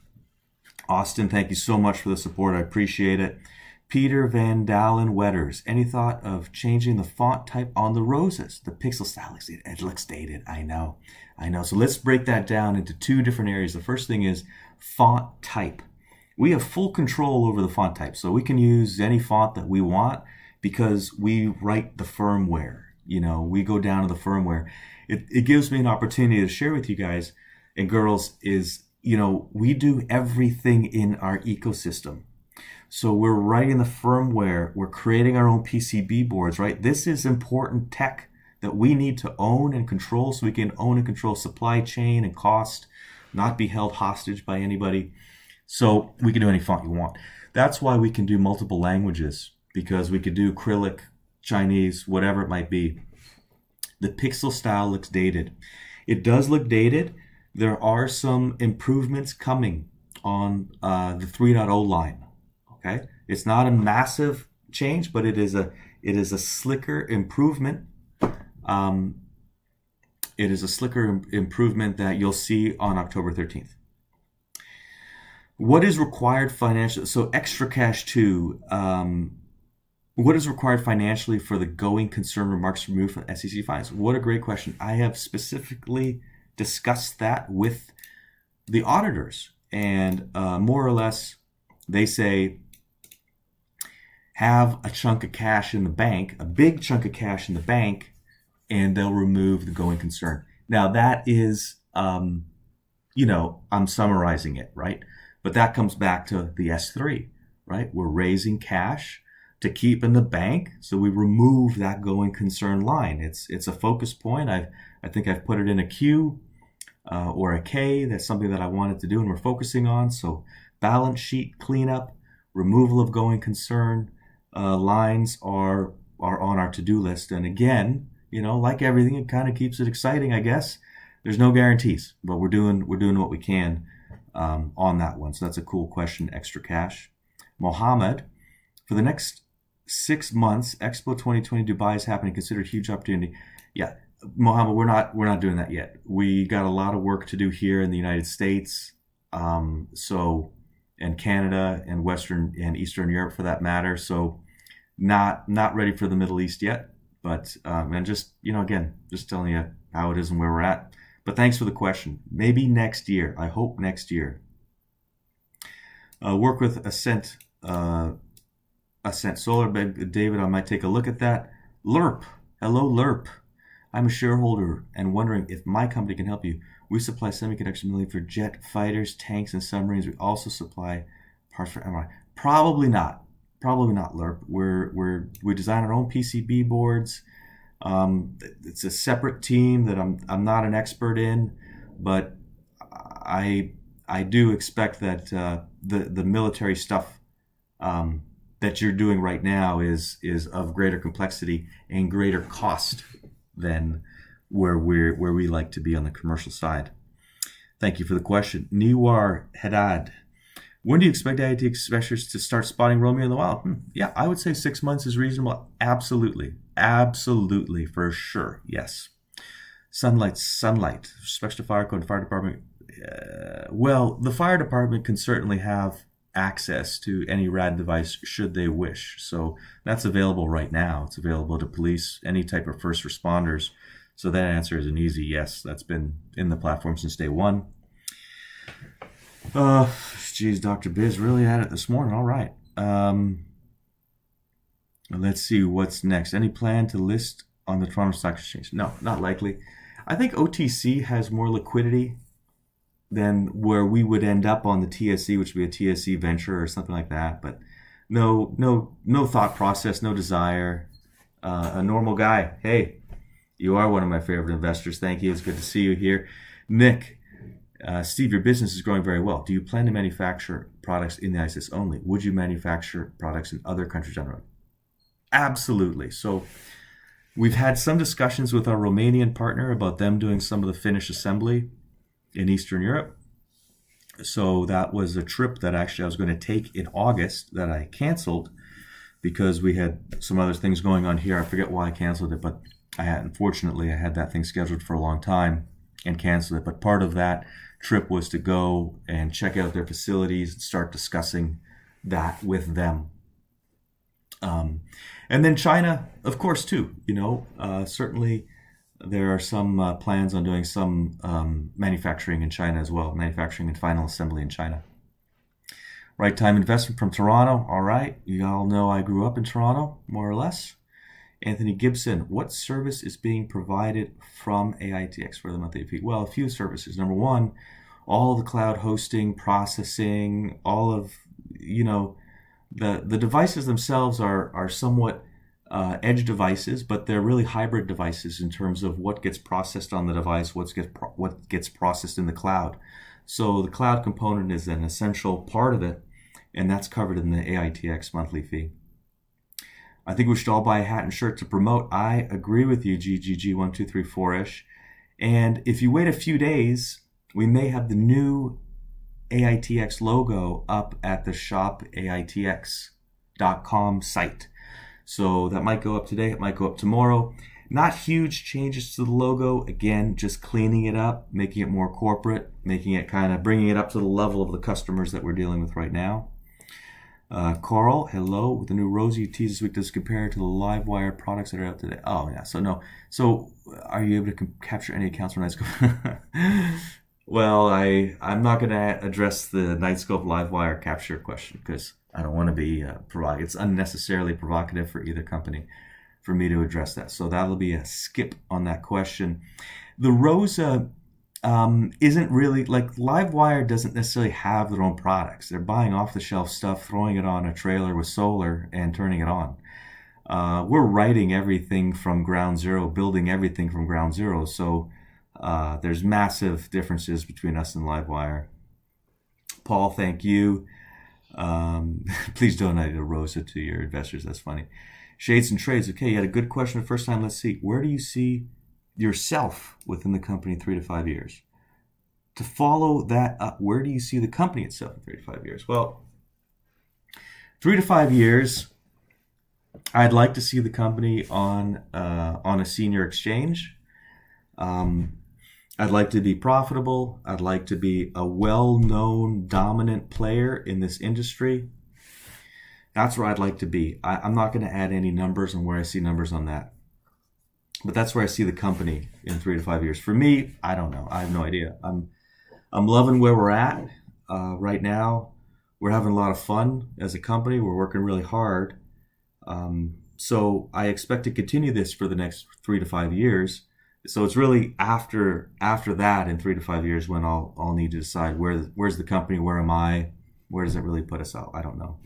Austin, thank you so much for the support. I appreciate it. Peter Van Dalen Wetters, any thought of changing the font type on the Rosas? The pixel style it looks dated. I know. So let's break that down into two different areas. The first thing is font type. We have full control over the font type, so we can use any font that we want because we write the firmware. We go down to the firmware. It gives me an opportunity to share with you guys and girls is, we do everything in our ecosystem. So we're writing the firmware, we're creating our own PCB boards, right? This is important tech that we need to own and control so we can own and control supply chain and cost, not be held hostage by anybody. So we can do any font you want. That's why we can do multiple languages, because we could do acrylic, Chinese, whatever it might be. The pixel style looks dated. It does look dated. There are some improvements coming on the 3.0 line. Okay, it's not a massive change, but it is a slicker improvement. It is a slicker improvement that you'll see on October 13th. What is required financially? So extra cash too. What is required financially for the going concern remarks removed from SEC filings? What a great question. I have specifically discussed that with the auditors, and more or less they say have a chunk of cash in the bank, a big chunk of cash in the bank, and they'll remove the going concern. Now that is, I'm summarizing it, right? But that comes back to the S3, right? We're raising cash to keep in the bank, so we remove that going concern line. It's a focus point. I think I've put it in a Q or a K. That's something that I wanted to do and we're focusing on. So balance sheet cleanup, removal of going concern lines are on our to-do list. And again, like everything, it kind of keeps it exciting, I guess. There's no guarantees, but we're doing what we can on that one. So that's a cool question. Extra cash. Mohammed, for the next 6 months, Expo 2020 Dubai is happening. Considered a huge opportunity. Yeah, Mohammed, we're not doing that yet. We got a lot of work to do here in the United States, and Canada and Western and Eastern Europe for that matter. So not ready for the Middle East yet. But and just again, just telling you how it is and where we're at. But thanks for the question. Maybe next year. I hope next year. Work with Ascent Solar. David, I might take a look at that. Lerp. Hello, Lerp. I'm a shareholder and wondering if my company can help you. We supply semiconductor milling for jet fighters, tanks, and submarines. We also supply parts for MRI. Probably not, Lerp. We design our own PCB boards. It's a separate team that I'm not an expert in, but I do expect that the military stuff that you're doing right now is of greater complexity and greater cost than where we like to be on the commercial side. Thank you for the question. Niwar Haddad. When do you expect AITX specialists to start spotting Romeo in the wild? Yeah, I would say 6 months is reasonable. Absolutely. Absolutely, for sure. Yes. Sunlight. Respects to fire code, fire department. Well, the fire department can certainly have access to any RAD device should they wish. So that's available right now. It's available to police, any type of first responders. So that answer is an easy yes. That's been in the platform since day one. Geez, Dr. Biz really at it this morning. All right. Let's see what's next. Any plan to list on the Toronto Stock Exchange? No, not likely. I think OTC has more liquidity than where we would end up on the TSE, which would be a TSE venture or something like that. But no thought process, no desire. A normal guy. Hey, you are one of my favorite investors. Thank you. It's good to see you here. Nick, Steve, your business is growing very well. Do you plan to manufacture products in the United States only? Would you manufacture products in other countries down the road? Absolutely. So we've had some discussions with our Romanian partner about them doing some of the finished assembly in Eastern Europe. So that was a trip that actually I was going to take in August that I canceled because we had some other things going on here. I forget why I canceled it, but unfortunately I had that thing scheduled for a long time and canceled it. But part of that trip was to go and check out their facilities and start discussing that with them. And then China, of course, too. Certainly there are some plans on doing some manufacturing in China as well, manufacturing and final assembly in China. Right time investment from Toronto. All right. You all know I grew up in Toronto, more or less. Anthony Gibson, what service is being provided from AITX for the monthly fee? Well, a few services. Number one, all the cloud hosting, processing, all of, the devices themselves are somewhat edge devices, but they're really hybrid devices in terms of what gets processed on the device, what gets processed in the cloud. So the cloud component is an essential part of it, and that's covered in the AITX monthly fee. I think we should all buy a hat and shirt to promote. I agree with you, GGG1234-ish. And if you wait a few days, we may have the new AITX logo up at the shopaitx.com site. So that might go up today, it might go up tomorrow. Not huge changes to the logo. Again, just cleaning it up, making it more corporate, making it bringing it up to the level of the customers that we're dealing with right now. Carl, hello. With the new Rosa you teased this week, does it compare to the Livewire products that are out today? Oh, yeah. So, no. So, are you able to capture any accounts from Nightscope? Well, I'm not going to address the Nightscope Livewire capture question because I don't want to be provocative. It's unnecessarily provocative for either company for me to address that. So, that'll be a skip on that question. The Rosa isn't really, Livewire doesn't necessarily have their own products. They're buying off-the-shelf stuff, throwing it on a trailer with solar and turning it on. We're writing everything from ground zero, building everything from ground zero. So there's massive differences between us and Livewire. Paul, thank you. Please donate a Rosa to your investors. That's funny. Shades and Trades. Okay, you had a good question the first time. Let's see. Where do you see yourself within the company 3 to 5 years? To follow that up, where do you see the company itself in 3 to 5 years? Well, 3 to 5 years, I'd like to see the company on a senior exchange. I'd like to be profitable. I'd like to be a well-known, dominant player in this industry. That's where I'd like to be. I'm not going to add any numbers on where I see numbers on that. But that's where I see the company in 3 to 5 years. For me, I don't know. I have no idea. I'm loving where we're at right now. We're having a lot of fun as a company. We're working really hard. So I expect to continue this for the next 3 to 5 years. So it's really after that in 3 to 5 years when I'll need to decide where's the company, where am I, where does it really put us out? I don't know.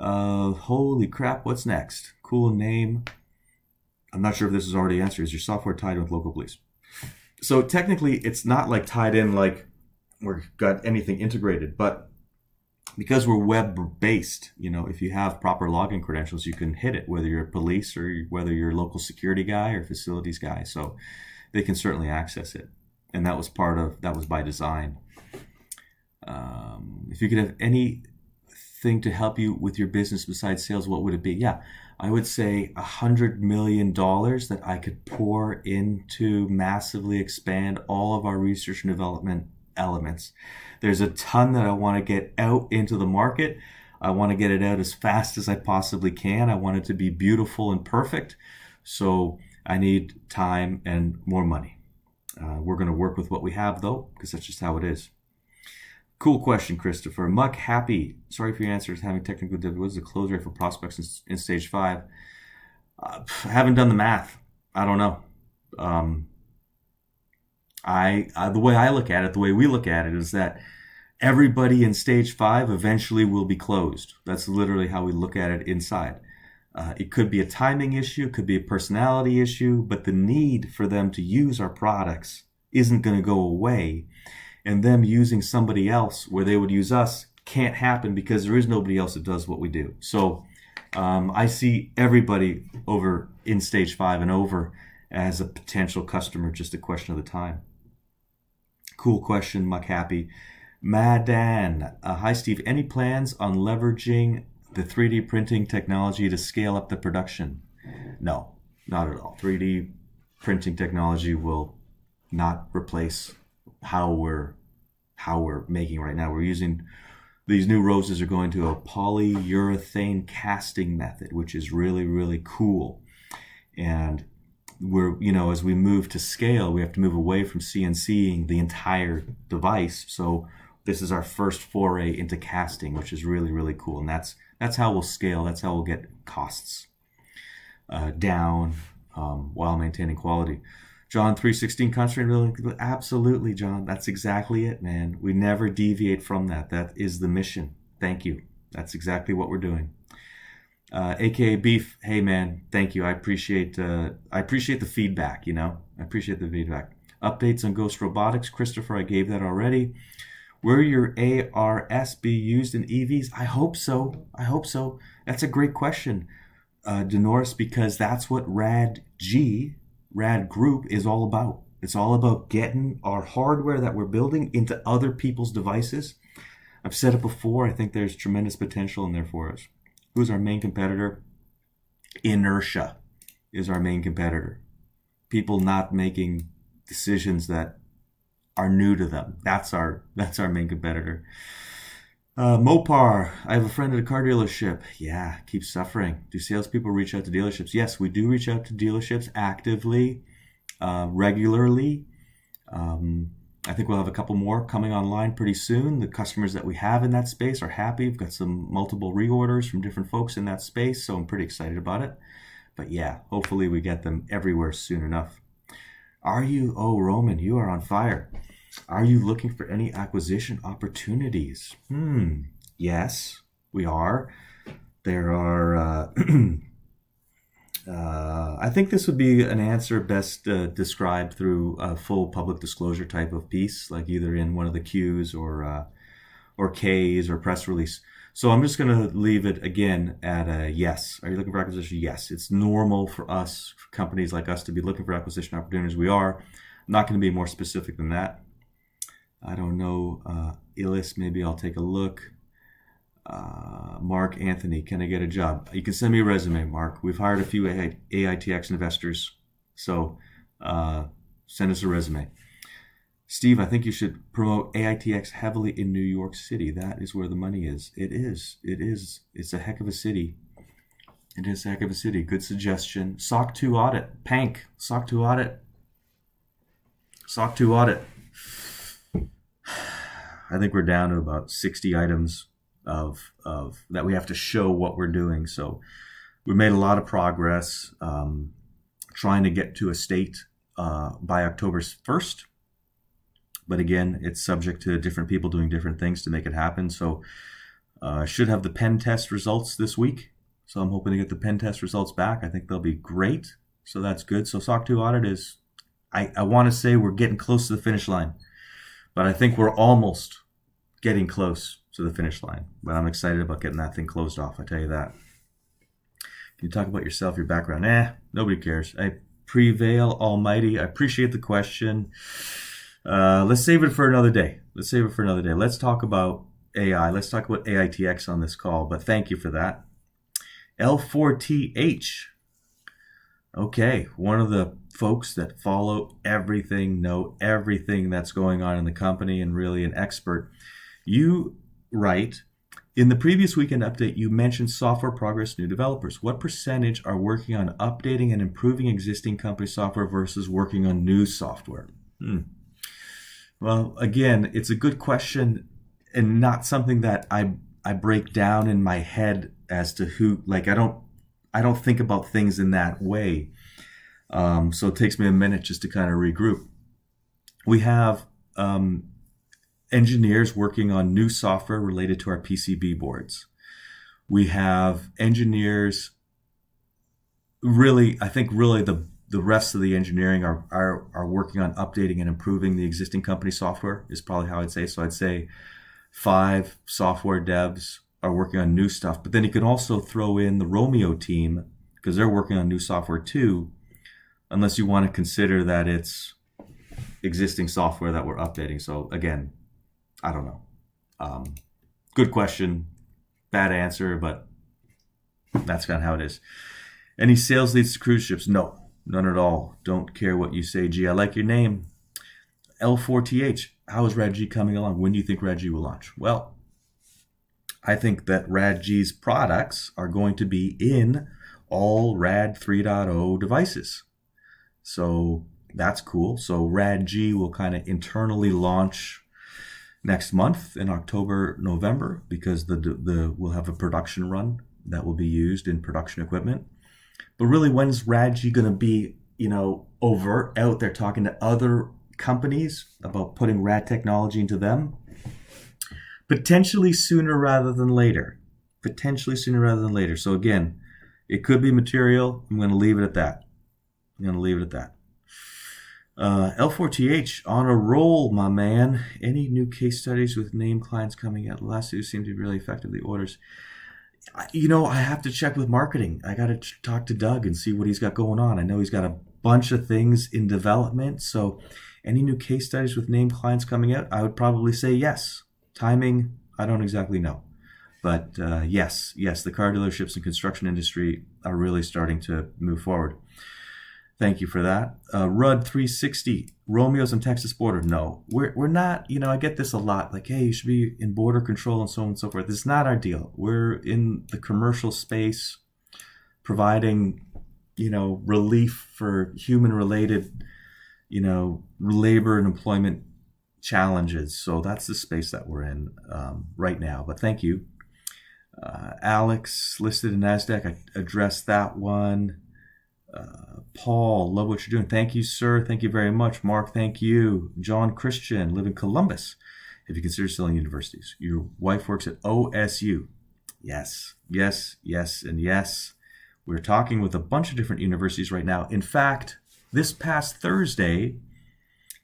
Holy crap, what's next? Cool name. I'm not sure if this is already answered. Is your software tied in with local police? So technically, it's not tied in like we've got anything integrated, but because we're web-based, if you have proper login credentials, you can hit it, whether you're police or whether you're a local security guy or facilities guy. So they can certainly access it. And that was by design. If you could have anything to help you with your business besides sales, what would it be? Yeah, I would say $100 million that I could pour into massively expand all of our research and development elements. There's a ton that I want to get out into the market. I want to get it out as fast as I possibly can. I want it to be beautiful and perfect. So I need time and more money. We're going to work with what we have, though, because that's just how it is. Cool question, Christopher. Muck Happy. Sorry for your answers. Having technical difficulties. What is the close rate for prospects in stage 5? I haven't done the math. I don't know. The way I look at it, the way we look at it, is that everybody in stage 5 eventually will be closed. That's literally how we look at it inside. It could be a timing issue, it could be a personality issue, but the need for them to use our products isn't going to go away. And them using somebody else where they would use us can't happen because there is nobody else that does what we do. So I see everybody over in stage 5 and over as a potential customer, just a question of the time. Cool question, Muck Happy. Madan. Hi, Steve. Any plans on leveraging the 3D printing technology to scale up the production? No, not at all. 3D printing technology will not replace how we're making right now. We're using these new roses are going to a polyurethane casting method, which is really, really cool. And we're, as we move to scale, we have to move away from CNCing the entire device. So this is our first foray into casting, which is really, really cool. And that's how we'll scale. That's how we'll get costs down while maintaining quality. John 3:16 concentrate. Absolutely, John. That's exactly it, man. We never deviate from that. That is the mission. Thank you. That's exactly what we're doing. AKA Beef. Hey, man. Thank you. I appreciate the feedback. I appreciate the feedback. Updates on Ghost Robotics. Christopher, I gave that already. Will your ARS be used in EVs? I hope so. That's a great question, Denoris, because that's what Rad Group is all about. It's all about getting our hardware that we're building into other people's devices. I've said it before. I think there's tremendous potential in there for us. Who's our main competitor? Inertia is our main competitor. People not making decisions that are new to them. That's our main competitor. Mopar, I have a friend at a car dealership. Yeah, keep suffering. Do salespeople reach out to dealerships? Yes, we do reach out to dealerships actively, regularly. I think we'll have a couple more coming online pretty soon. The customers that we have in that space are happy. We've got some multiple reorders from different folks in that space, so I'm pretty excited about it. But yeah, hopefully we get them everywhere soon enough. Roman, you are on fire. Are you looking for any acquisition opportunities? Yes, we are. There are, I think this would be an answer best described through a full public disclosure type of piece, like either in one of the Qs or Ks or press release. So I'm just going to leave it again at a yes. Are you looking for acquisition? Yes. It's normal for us, for companies like us, to be looking for acquisition opportunities. We are. I'm not going to be more specific than that. I don't know. Illis, maybe I'll take a look. Mark Anthony, can I get a job? You can send me a resume, Mark. We've hired a few AITX investors. So send us a resume. Steve, I think you should promote AITX heavily in New York City. That is where the money is. It is. It's a heck of a city. It is a heck of a city. Good suggestion. SOC 2 audit. Pank. SOC 2 audit. SOC 2 audit. I think we're down to about 60 items of that we have to show what we're doing. So we made a lot of progress trying to get to a state by October 1st. But again, it's subject to different people doing different things to make it happen. So I should have the pen test results this week. So I'm hoping to get the pen test results back. I think they'll be great. So that's good. So SOC 2 audit is, I want to say we're getting close to the finish line. But I think we're almost getting close. to the finish line. But I'm excited about getting that thing closed off, I tell you that. Can you talk about yourself, your background? Nobody cares. I prevail almighty. I appreciate the question. Let's save it for another day. Let's talk about AI. Let's talk about AITX on this call, but thank you for that. L4TH. Okay, one of the folks that follow everything, know everything that's going on in the company, and really an expert. You write, in the previous weekend update, you mentioned software progress new developers. What percentage are working on updating and improving existing company software versus working on new software? Well, again, it's a good question and not something that I break down in my head as to who, like I don't think about things in that way. So it takes me a minute just to kind of regroup. We have engineers working on new software related to our PCB boards. We have engineers really, I think really the rest of the engineering are working on updating and improving the existing company software is probably how I'd say. So I'd say 5 software devs are working on new stuff, but then you can also throw in the Romeo team because they're working on new software too, unless you want to consider that it's existing software that we're updating. So again, I don't know. Good question, bad answer, but that's kind of how it is. Any sales leads to cruise ships? No, none at all. Don't care what you say. G, I like your name. L4TH, how is RadG coming along? When do you think RadG will launch? Well, I think that RadG's products are going to be in all Rad 3.0 devices. So that's cool. So RadG will kind of internally launch next month in October, November, because we'll have a production run that will be used in production equipment. But really, when's RadG going to be, overt out there talking to other companies about putting rad technology into them? Potentially sooner rather than later. So again, it could be material. I'm going to leave it at that. L4TH, on a roll, my man. Any new case studies with named clients coming out? The last 2 seem to be really effective, the orders. I have to check with marketing. I got to talk to Doug and see what he's got going on. I know he's got a bunch of things in development. So any new case studies with named clients coming out? I would probably say yes. Timing, I don't exactly know. But yes, the car dealerships and construction industry are really starting to move forward. Thank you for that. Rudd 360, Romeo's on Texas border. No, we're not, I get this a lot. Like, hey, you should be in border control and so on and so forth. This is not our deal. We're in the commercial space providing, relief for human-related, labor and employment challenges. So that's the space that we're in right now. But thank you. Alex, listed in Nasdaq. I addressed that one. Paul, love what you're doing. Thank you, sir. Thank you very much. Mark, thank you. John Christian, live in Columbus. If you consider selling universities, your wife works at OSU. Yes, and yes. We're talking with a bunch of different universities right now. In fact, this past Thursday,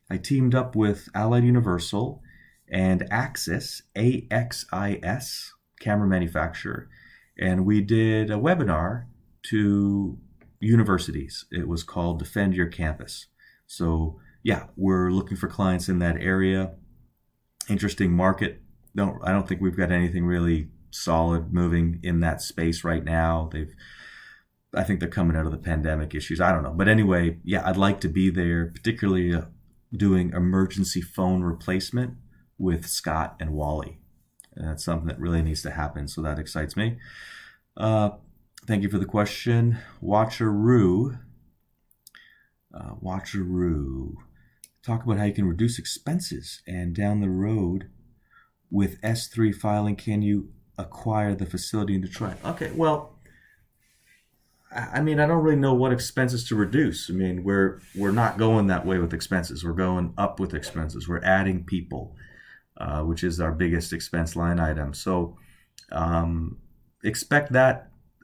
I teamed up with Allied Universal and Axis, AXIS, camera manufacturer, and we did a webinar to universities. It was called Defend Your Campus. So yeah, we're looking for clients in that area. Interesting market. I don't think we've got anything really solid moving in that space right now. I think they're coming out of the pandemic issues. I don't know. But anyway, yeah, I'd like to be there, particularly doing emergency phone replacement with Scott and Wally. And that's something that really needs to happen. So that excites me. Thank you for the question. Watcheroo. Talk about how you can reduce expenses, and down the road with S3 filing, can you acquire the facility in Detroit? Okay, well, I mean, I don't really know what expenses to reduce. I mean, we're not going that way with expenses. We're going up with expenses. We're adding people, which is our biggest expense line item. So expect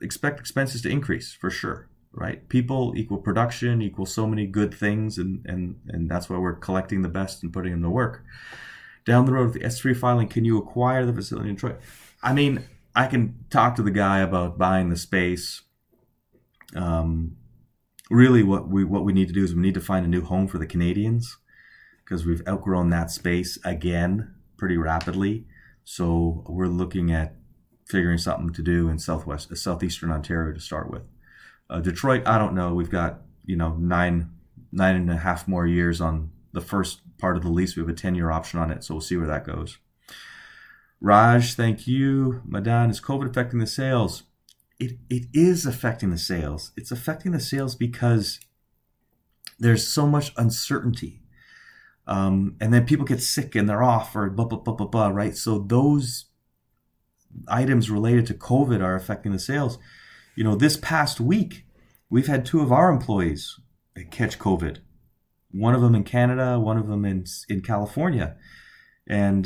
expenses to increase for sure, right? People equal production, equal so many good things, and that's why we're collecting the best and putting them to work. Down the road with the S3 filing, can you acquire the facility in Detroit? I mean, I can talk to the guy about buying the space. Really, what we need to do is we need to find a new home for the Canadians, because we've outgrown that space again pretty rapidly. So we're looking at figuring something to do in southeastern Ontario to start with. Detroit, I don't know. We've got 9.5 more years on the first part of the lease. We have a 10-year option on it, so we'll see where that goes. Raj, thank you. Madan, is COVID affecting the sales? It is affecting the sales. It's affecting the sales because there's so much uncertainty. And then people get sick and they're off or blah, blah, blah, blah, blah, right? So those items related to COVID are affecting the sales. This past week, we've had 2 of our employees catch COVID. One of them in Canada, one of them in California. And,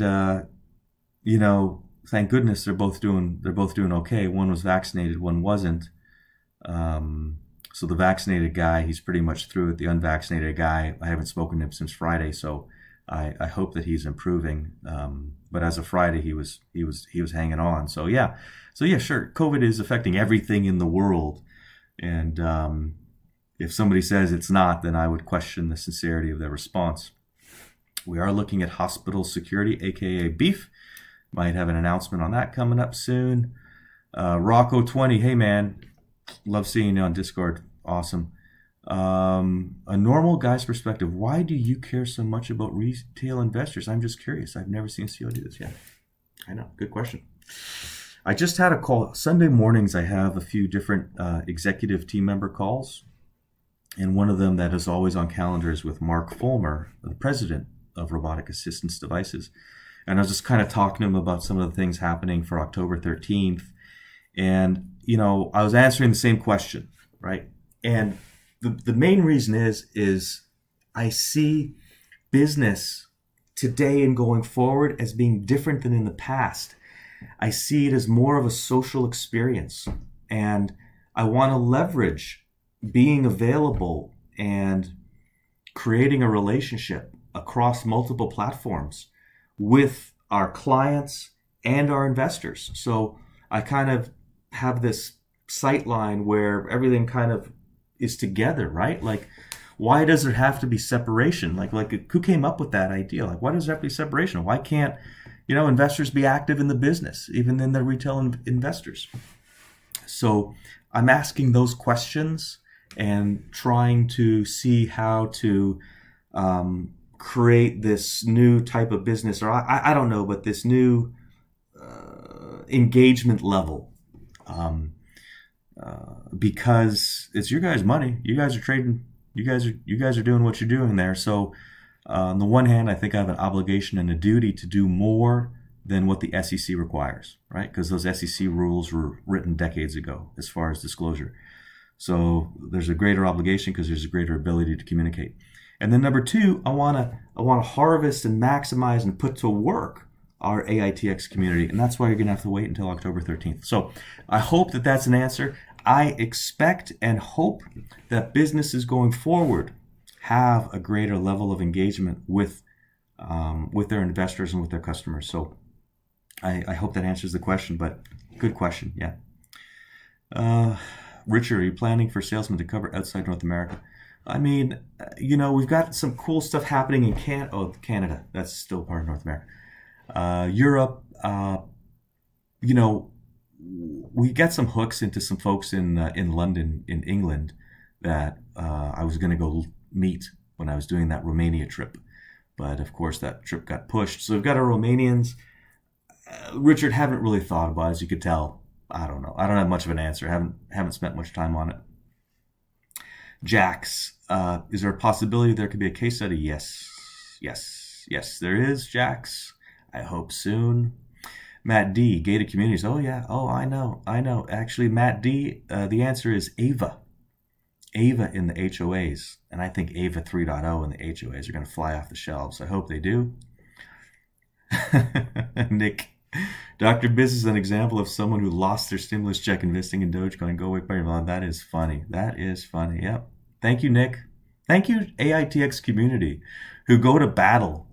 thank goodness they're both doing okay. One was vaccinated, one wasn't. So the vaccinated guy, he's pretty much through it. The unvaccinated guy, I haven't spoken to him since Friday, so I hope that he's improving. But as of Friday, he was hanging on. So yeah, sure. COVID is affecting everything in the world, and if somebody says it's not, then I would question the sincerity of their response. We are looking at hospital security, aka beef. Might have an announcement on that coming up soon. Rocco20, hey man, love seeing you on Discord. Awesome. A normal guy's perspective, why do you care so much about retail investors? I'm just curious. I've never seen a CEO do this yet. I know. Good question. I just had a call. Sunday mornings, I have a few different executive team member calls. And one of them that is always on calendars with Mark Fulmer, the president of Robotic Assistance Devices. And I was just kind of talking to him about some of the things happening for October 13th. And, I was answering the same question, right? And the main reason is I see business today and going forward as being different than in the past. I see it as more of a social experience. And I want to leverage being available and creating a relationship across multiple platforms with our clients and our investors. So I kind of have this sight line where everything kind of is together, right? Like, why does there have to be separation? Like who came up with that idea? Like, why does there have to be separation? Why can't, investors be active in the business, even in the retail investors? So I'm asking those questions and trying to see how to create this new type of business, or I don't know, but this new engagement level, because it's your guys' money. You guys are trading. You guys are doing what you're doing there. So on the one hand, I think I have an obligation and a duty to do more than what the SEC requires, right? Because those SEC rules were written decades ago as far as disclosure. So there's a greater obligation because there's a greater ability to communicate. And then number 2, I want to harvest and maximize and put to work our AITX community. And that's why you're going to have to wait until October 13th. So I hope that that's an answer. I expect and hope that businesses going forward have a greater level of engagement with their investors and with their customers. So I hope that answers the question, but good question. Yeah. Richard, are you planning for salesmen to cover outside North America? I mean, we've got some cool stuff happening in Canada. That's still part of North America. Europe, we got some hooks into some folks in London, in England, that I was going to go meet when I was doing that Romania trip. But of course, that trip got pushed. So we've got our Romanians. Richard, haven't really thought about it, as you could tell. I don't know. I don't have much of an answer. Haven't spent much time on it. Jax, is there a possibility there could be a case study? Yes, there is, Jax. I hope soon. Matt D, gated communities. Oh yeah. Oh, I know. Actually, Matt D, the answer is AVA. AVA in the HOAs, and I think AVA 3.0 in the HOAs are going to fly off the shelves. I hope they do. Nick, Dr. Biz is an example of someone who lost their stimulus check investing in Dogecoin. Go away by your mom. That is funny. Yep. Thank you, Nick. Thank you, AITX community, who go to battle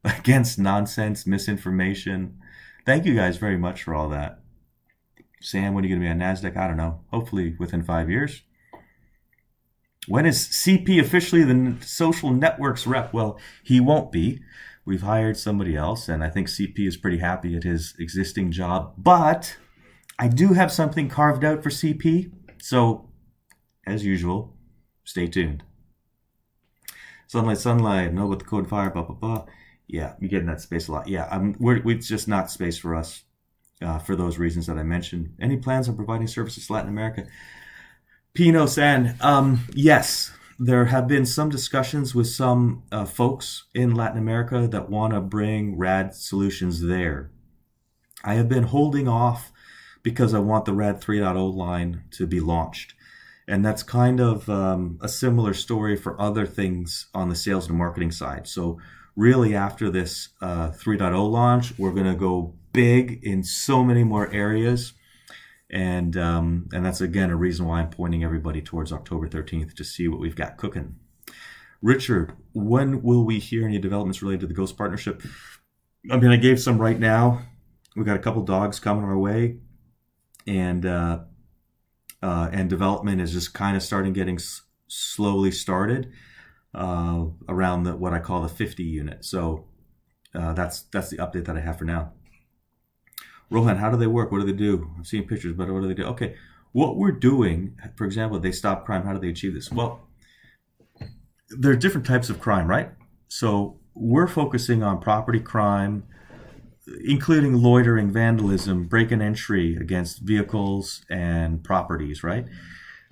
against nonsense, misinformation. Thank you guys very much for all that. Sam, when are you going to be on Nasdaq? I don't know. Hopefully within 5 years. When is CP officially the social networks rep? Well, he won't be. We've hired somebody else, and I think CP is pretty happy at his existing job. But I do have something carved out for CP. So, as usual, stay tuned. Sunlight, know about the code fire, blah, blah, blah. Yeah, you get in that space a lot. Yeah, it's just not space for us for those reasons that I mentioned. Any plans on providing services to Latin America? Pino San, yes, there have been some discussions with some folks in Latin America that want to bring RAD solutions there. I have been holding off because I want the RAD 3.0 line to be launched. And that's kind of a similar story for other things on the sales and marketing side. So really after this 3.0 launch, we're going to go big in so many more areas. And that's, again, a reason why I'm pointing everybody towards October 13th to see what we've got cooking. Richard, when will we hear any developments related to the Ghost partnership? I mean, I gave some right now. We got a couple dogs coming our way. And development is just kind of getting slowly started around what I call the 50 unit. So that's the update that I have for now. Rohan, how do they work? What do they do? I've seen pictures, but what do they do? Okay, what we're doing, for example, they stop crime. How do they achieve this? Well, there are different types of crime, right? So we're focusing on property crime, including loitering, vandalism, break and entry against vehicles and properties, right?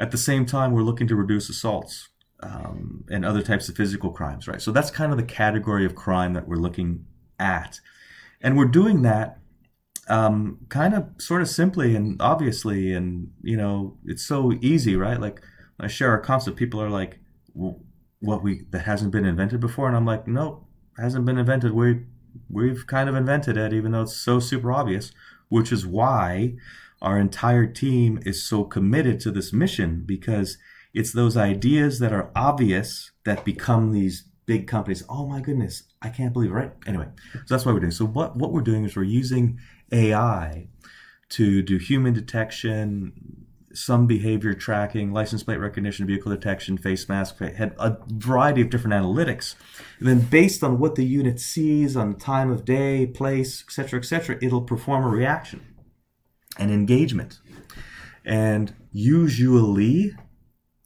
At the same time, we're looking to reduce assaults and other types of physical crimes, right? So that's kind of the category of crime that we're looking at. And we're doing that kind of sort of simply and obviously, and, you know, it's so easy, right? Like when I share our concept, people are like, well, that hasn't been invented before? And I'm like, no, hasn't been invented. We've kind of invented it, even though it's so super obvious, which is why our entire team is so committed to this mission, because it's those ideas that are obvious that become these big companies. Oh my goodness, I can't believe it, right? Anyway, so that's why we're doing. So what we're doing is we're using AI to do human detection, some behavior tracking, license plate recognition, vehicle detection, face mask, had a variety of different analytics. And then based on what the unit sees on time of day, place, etc., it'll perform a reaction and engagement. And usually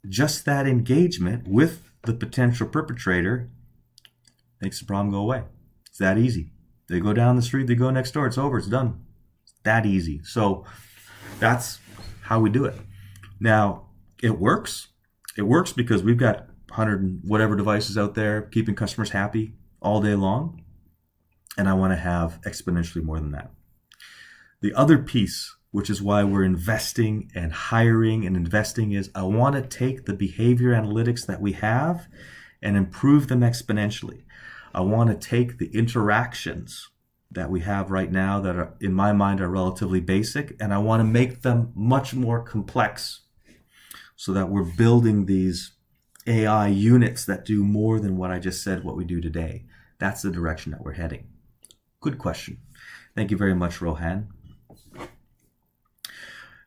just that engagement with the potential perpetrator makes the problem go away. It's that easy. They go down the street, they go next door, it's over, it's done. It's that easy. So that's how we do it. Now, it works. It works because we've got 100 and whatever devices out there keeping customers happy all day long. And I want to have exponentially more than that. The other piece, which is why we're investing and hiring and investing, is I want to take the behavior analytics that we have and improve them exponentially. I want to take the interactions that we have right now that are, in my mind, are relatively basic, and I want to make them much more complex so that we're building these AI units that do more than what I just said, what we do today. That's the direction that we're heading. Good question. Thank you very much, Rohan.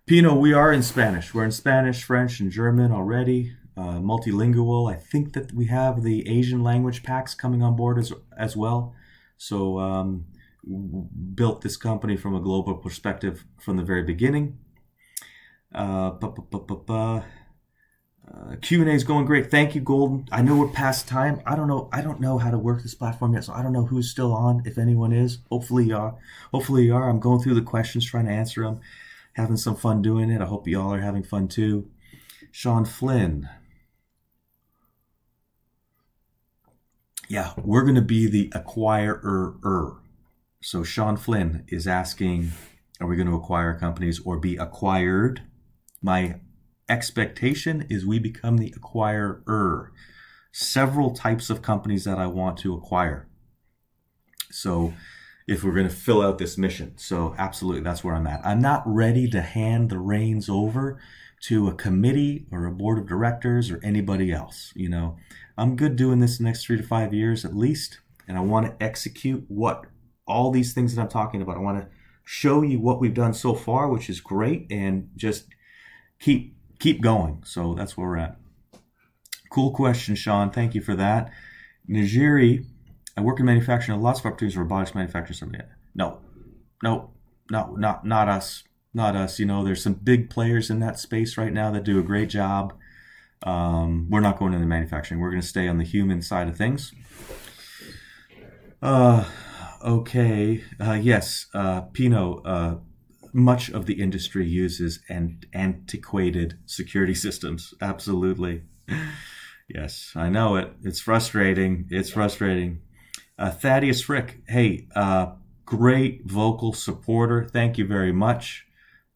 Pino, we are in Spanish. We're in Spanish, French, and German already. Multilingual. I think that we have the Asian language packs coming on board as well. So built this company from a global perspective from the very beginning. Q&A is going great. Thank you, Golden. I know we're past time. I don't know how to work this platform yet, so I don't know who's still on, if anyone is. Hopefully you are. I'm going through the questions, trying to answer them, having some fun doing it. I hope you all are having fun too. Sean Flynn. Yeah, we're going to be the acquirer. So Sean Flynn is asking, are we going to acquire companies or be acquired? My expectation is we become the acquirer. Several types of companies that I want to acquire. So if we're going to fill out this mission. So absolutely, that's where I'm at. I'm not ready to hand the reins over to a committee or a board of directors or anybody else. You know, I'm good doing this the next 3 to 5 years at least. and I want to execute all these things that I'm talking about. I want to show you what we've done so far, which is great, and just keep going. So that's where we're at. Cool question, Sean. Thank you for that. Najiri, I work in manufacturing. Lots of opportunities for robotics manufacturing. No, not us. Not us. There's some big players in that space right now that do a great job. We're not going into manufacturing. We're going to stay on the human side of things. Okay. Yes, Pino, much of the industry uses antiquated security systems. Absolutely. Yes, I know it. It's frustrating. Thaddeus Frick, hey, great vocal supporter. Thank you very much.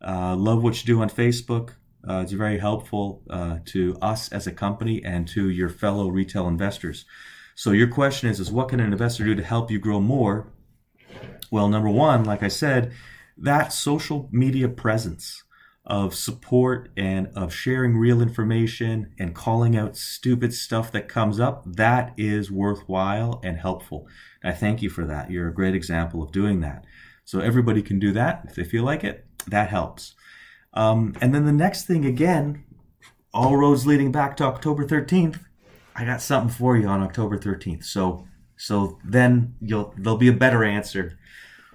Love what you do on Facebook. It's very helpful to us as a company and to your fellow retail investors. So your question is what can an investor do to help you grow more? Well, number one, like I said, that social media presence of support and of sharing real information and calling out stupid stuff that comes up, that is worthwhile and helpful. And I thank you for that. You're a great example of doing that. So everybody can do that if they feel like it. That helps. And then the next thing, again, all roads leading back to October 13th. I got something for you on October 13th. So then there'll be a better answer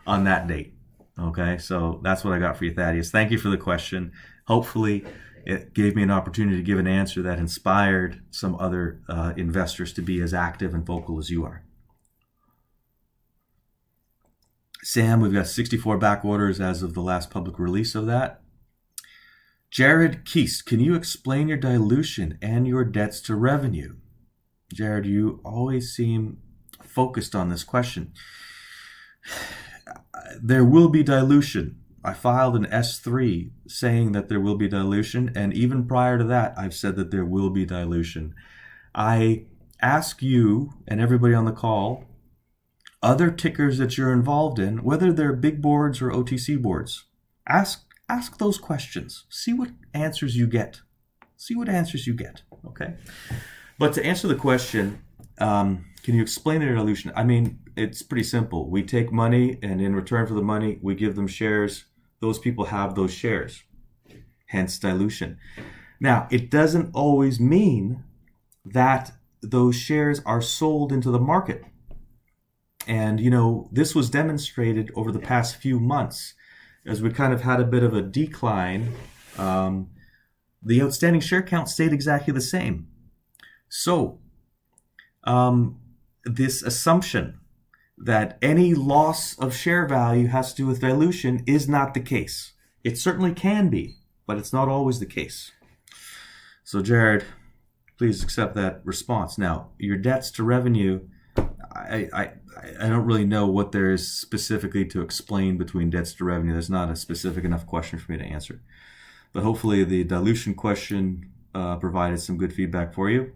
on that date. Okay, so that's what I got for you, Thaddeus. Thank you for the question. Hopefully it gave me an opportunity to give an answer that inspired some other investors to be as active and vocal as you are. Sam, we've got 64 back orders as of the last public release of that. Jared Keast, can you explain your dilution and your debts to revenue? Jared, you always seem focused on this question. There will be dilution. I filed an S3 saying that there will be dilution, and even prior to that, I've said that there will be dilution. I ask you and everybody on the call, other tickers that you're involved in, whether they're big boards or OTC boards, ask those questions. See what answers you get. Okay? But to answer the question, can you explain the dilution? I mean, it's pretty simple. We take money, and in return for the money, we give them shares. Those people have those shares, hence dilution. Now, it doesn't always mean that those shares are sold into the market. And, this was demonstrated over the past few months as we kind of had a bit of a decline. The outstanding share count stayed exactly the same. So, this assumption that any loss of share value has to do with dilution is not the case. It certainly can be, but it's not always the case. So, Jared, please accept that response. Now, your debts to revenue, I don't really know what there is specifically to explain between debts to revenue. There's not a specific enough question for me to answer. But hopefully the dilution question provided some good feedback for you.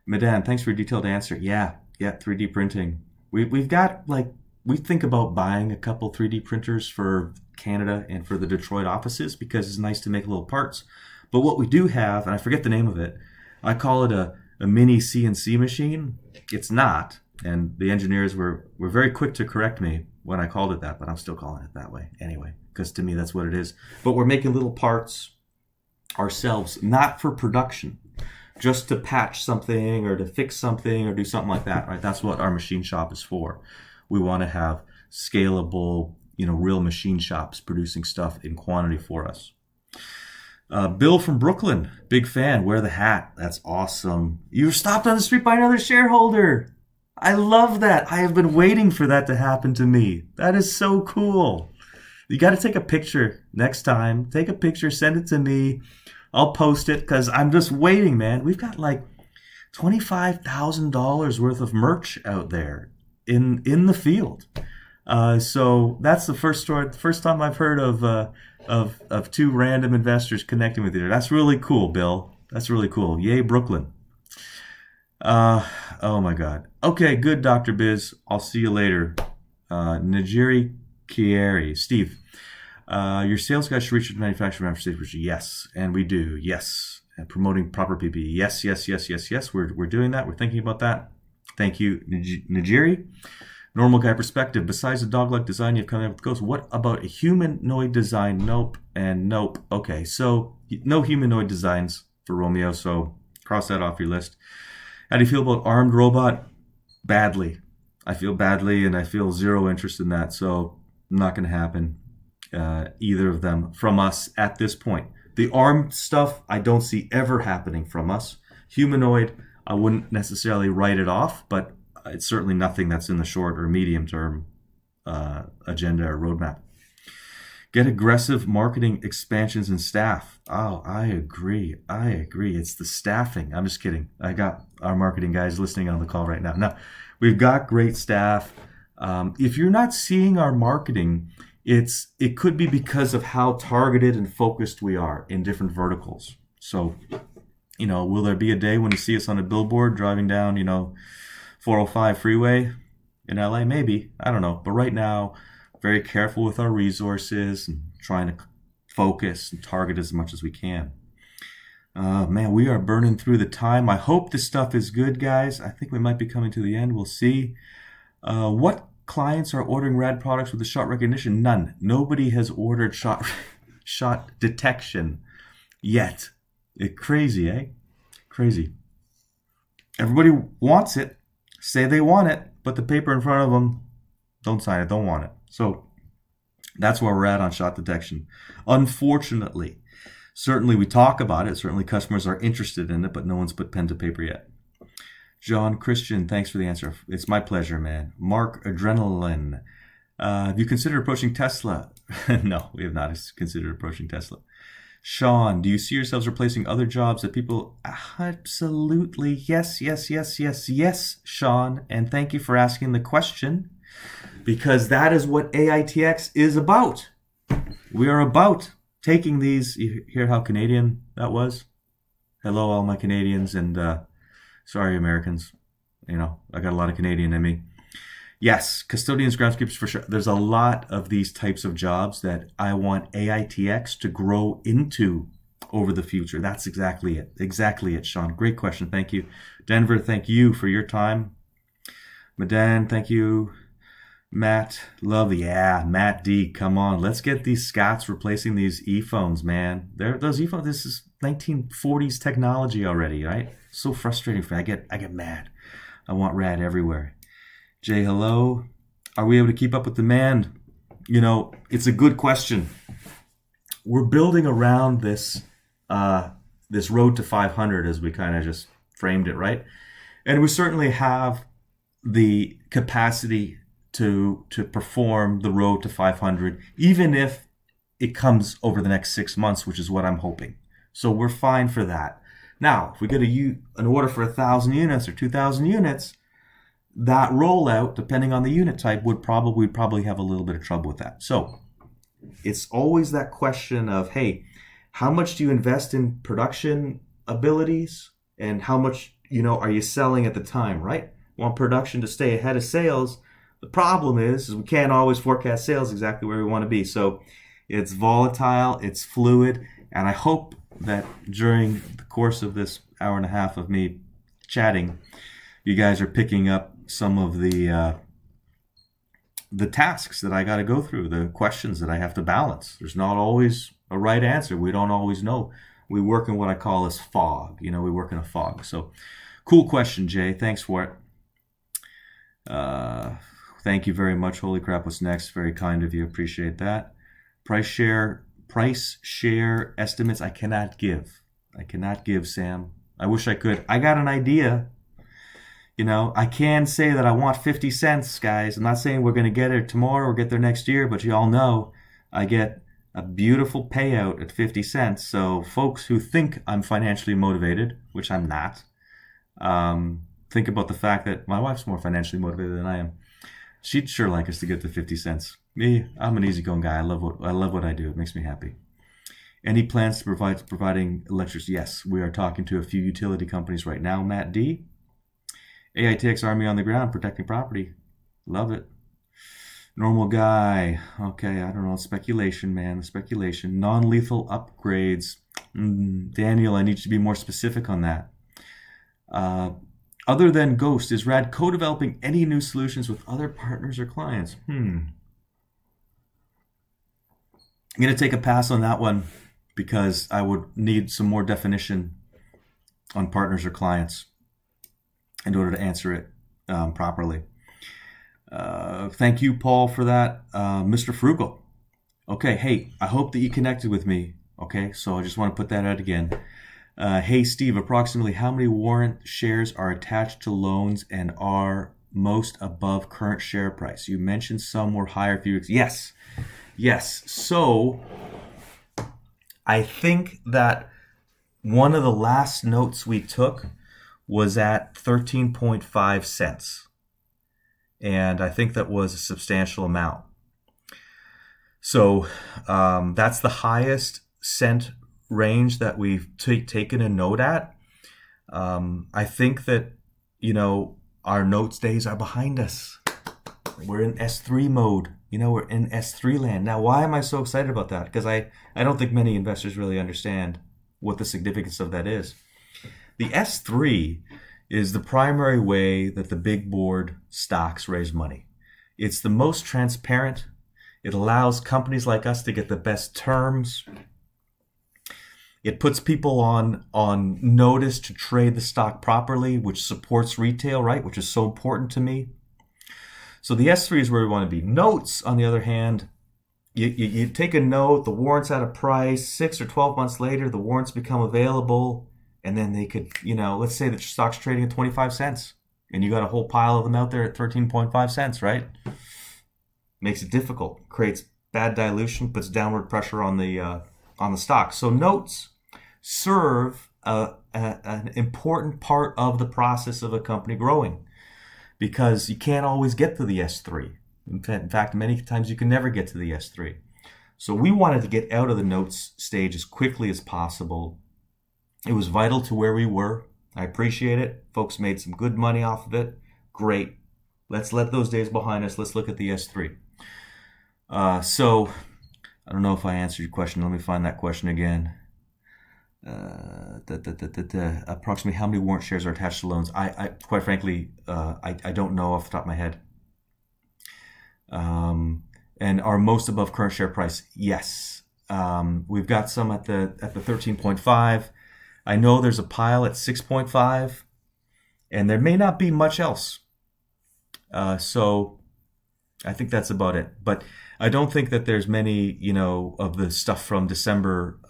Madan, thanks for a detailed answer. Yeah, 3D printing. We've got, we think about buying a couple 3D printers for Canada and for the Detroit offices because it's nice to make little parts. But what we do have, and I forget the name of it, I call it a mini CNC machine. It's not, and the engineers were very quick to correct me when I called it that, but I'm still calling it that way anyway, because to me that's what it is. But we're making little parts ourselves, not for production, just to patch something or to fix something or do something like that, right? That's what our machine shop is for. We want to have scalable, real machine shops producing stuff in quantity for us. Bill from Brooklyn, big fan. Wear the hat. That's awesome. You were stopped on the street by another shareholder. I love that. I have been waiting for that to happen to me. That is so cool. You got to take a picture next time. Take a picture, send it to me. I'll post it because I'm just waiting, man. We've got like $25,000 worth of merch out there in the field. So that's the first time I've heard of two random investors connecting with you. That's really cool, Bill. That's really cool. Yay, Brooklyn. Oh my God. Okay, good, Dr. Biz. I'll see you later. Najiri Kieri. Steve, your sales guys should reach out to manufacturer after stage. Yes, and we do. Yes. And promoting proper PPE. Yes. We're doing that. We're thinking about that. Thank you, Najiri. Normal guy perspective. Besides the dog-like design you've come up with Ghost, what about a humanoid design? Nope and nope. Okay, so no humanoid designs for Romeo, so cross that off your list. How do you feel about armed robot? Badly. I feel badly, and I feel zero interest in that, so not going to happen, either of them from us at this point. The armed stuff, I don't see ever happening from us. Humanoid, I wouldn't necessarily write it off, but it's certainly nothing that's in the short or medium term agenda or roadmap. Get aggressive marketing expansions and staff. Oh, I agree. It's the staffing. I'm just kidding. I got our marketing guys listening on the call right now. Now, we've got great staff. If you're not seeing our marketing, it could be because of how targeted and focused we are in different verticals. So, will there be a day when you see us on a billboard driving down, 405 freeway in LA? Maybe. I don't know. But right now, very careful with our resources and trying to focus and target as much as we can. Man, we are burning through the time. I hope this stuff is good, guys. I think we might be coming to the end. We'll see. What clients are ordering rad products with the shot recognition? None. Nobody has ordered shot detection yet. Crazy, eh? Crazy. Everybody wants it. Say they want it, but the paper in front of them, don't sign it, don't want it. So that's where we're at on shot detection. Unfortunately, certainly we talk about it. Certainly customers are interested in it, but no one's put pen to paper yet. John Christian, thanks for the answer. It's my pleasure, man. Mark Adrenaline, have you considered approaching Tesla? No, we have not considered approaching Tesla. Sean, do you see yourselves replacing other jobs that people... Absolutely. Yes, Sean. And thank you for asking the question, because that is what AITX is about. We are about taking these... You hear how Canadian that was? Hello, all my Canadians, and sorry, Americans. I got a lot of Canadian in me. Yes, custodians, groundskeepers, for sure. There's a lot of these types of jobs that I want AITX to grow into over the future. That's exactly it, Sean. Great question. Thank you. Denver, thank you for your time. Madan, thank you. Matt, love. Yeah, Matt D, come on. Let's get these Scots replacing these ePhones, man. Those ePhones, this is 1940s technology already, right? So frustrating for me. I get mad. I want rad everywhere. Jay, hello. Are we able to keep up with demand? It's a good question. We're building around this road to 500, as we kind of just framed it, right? And we certainly have the capacity to perform the road to 500, even if it comes over the next 6 months, which is what I'm hoping. So we're fine for that. Now, if we get an order for 1,000 units or 2,000 units, that rollout, depending on the unit type, we'd probably have a little bit of trouble with that. So it's always that question of, hey, how much do you invest in production abilities, and how much are you selling at the time, right? Want production to stay ahead of sales. The problem is we can't always forecast sales exactly where we want to be. So it's volatile, it's fluid, and I hope that during the course of this hour and a half of me chatting, you guys are picking up some of the tasks that I got to go through, the questions that I have to balance. There's not always a right answer. We don't always know. We work in what I call as fog. We work in a fog. So cool question, Jay. Thanks for it. Thank you very much. Holy crap, what's next? Very kind of you. Appreciate that. Price share estimates I cannot give. Sam. I wish I could. I got an idea. I can say that I want 50 cents, guys. I'm not saying we're going to get it tomorrow or get there next year, but you all know I get a beautiful payout at 50 cents. So folks who think I'm financially motivated, which I'm not, think about the fact that my wife's more financially motivated than I am. She'd sure like us to get to 50 cents. Me, I'm an easygoing guy. I love what I do. It makes me happy. Any plans to providing electricity? Yes, we are talking to a few utility companies right now. Matt D. AITX Army on the ground, protecting property. Love it. Normal guy. Okay, I don't know. Speculation, man. Speculation. Non-lethal upgrades. Daniel, I need you to be more specific on that. Other than Ghost, is Rad co-developing any new solutions with other partners or clients? I'm going to take a pass on that one because I would need some more definition on partners or clients in order to answer it properly. Thank you, Paul, for that. Mr. Frugal. Okay, hey, I hope that you connected with me. Okay, so I just want to put that out again. Hey, Steve, approximately how many warrant shares are attached to loans and are most above current share price? You mentioned some were higher a few weeks. Yes. So I think that one of the last notes we took was at 13.5 cents. And I think that was a substantial amount. So that's the highest cent range that we've taken a note at. I think that, our notes days are behind us. We're in S3 mode. We're in S3 land. Now, why am I so excited about that? Because I don't think many investors really understand what the significance of that is. The S3 is the primary way that the big board stocks raise money. It's the most transparent. It allows companies like us to get the best terms. It puts people on notice to trade the stock properly, which supports retail, right? Which is so important to me. So the S3 is where we want to be. Notes, on the other hand, you take a note, the warrant's at a price, 6 or 12 months later, the warrants become available, and then they could, let's say that your stock's trading at 25 cents, and you got a whole pile of them out there at 13.5 cents, right? Makes it difficult, creates bad dilution, puts downward pressure on the stock. So notes serve an important part of the process of a company growing, because you can't always get to the S3. In fact, many times you can never get to the S3. So we wanted to get out of the notes stage as quickly as possible. It was vital to where we were. I appreciate it. Folks made some good money off of it. Great. Let's let those days behind us. Let's look at the S3. So I don't know if I answered your question. Let me find that question again. Approximately how many warrant shares are attached to loans? I quite frankly, I don't know off the top of my head. And are most above current share price? Yes. We've got some at the 13.5. I know there's a pile at 6.5, and there may not be much else. So I think that's about it. But I don't think that there's many, of the stuff from December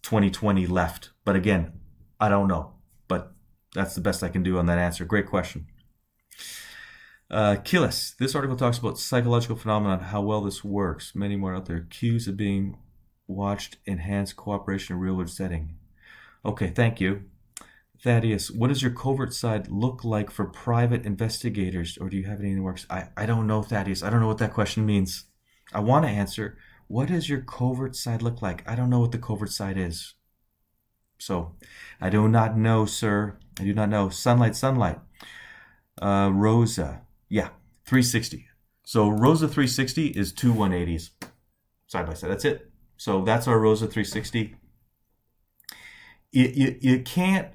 2020 left. But again, I don't know. But that's the best I can do on that answer. Great question. Killis, this article talks about psychological phenomena, how well this works. Many more out there. Cues of being watched, enhanced cooperation in a real-world setting. Okay, thank you. Thaddeus, what does your covert side look like for private investigators, or do you have any in the works? I don't know, Thaddeus. I don't know what that question means. I want to answer, what does your covert side look like? I don't know what the covert side is. So, I do not know, sir. I do not know. Sunlight. Rosa. Yeah, 360. So, Rosa 360 is two 180s side by side. That's it. So, that's our Rosa 360. You can't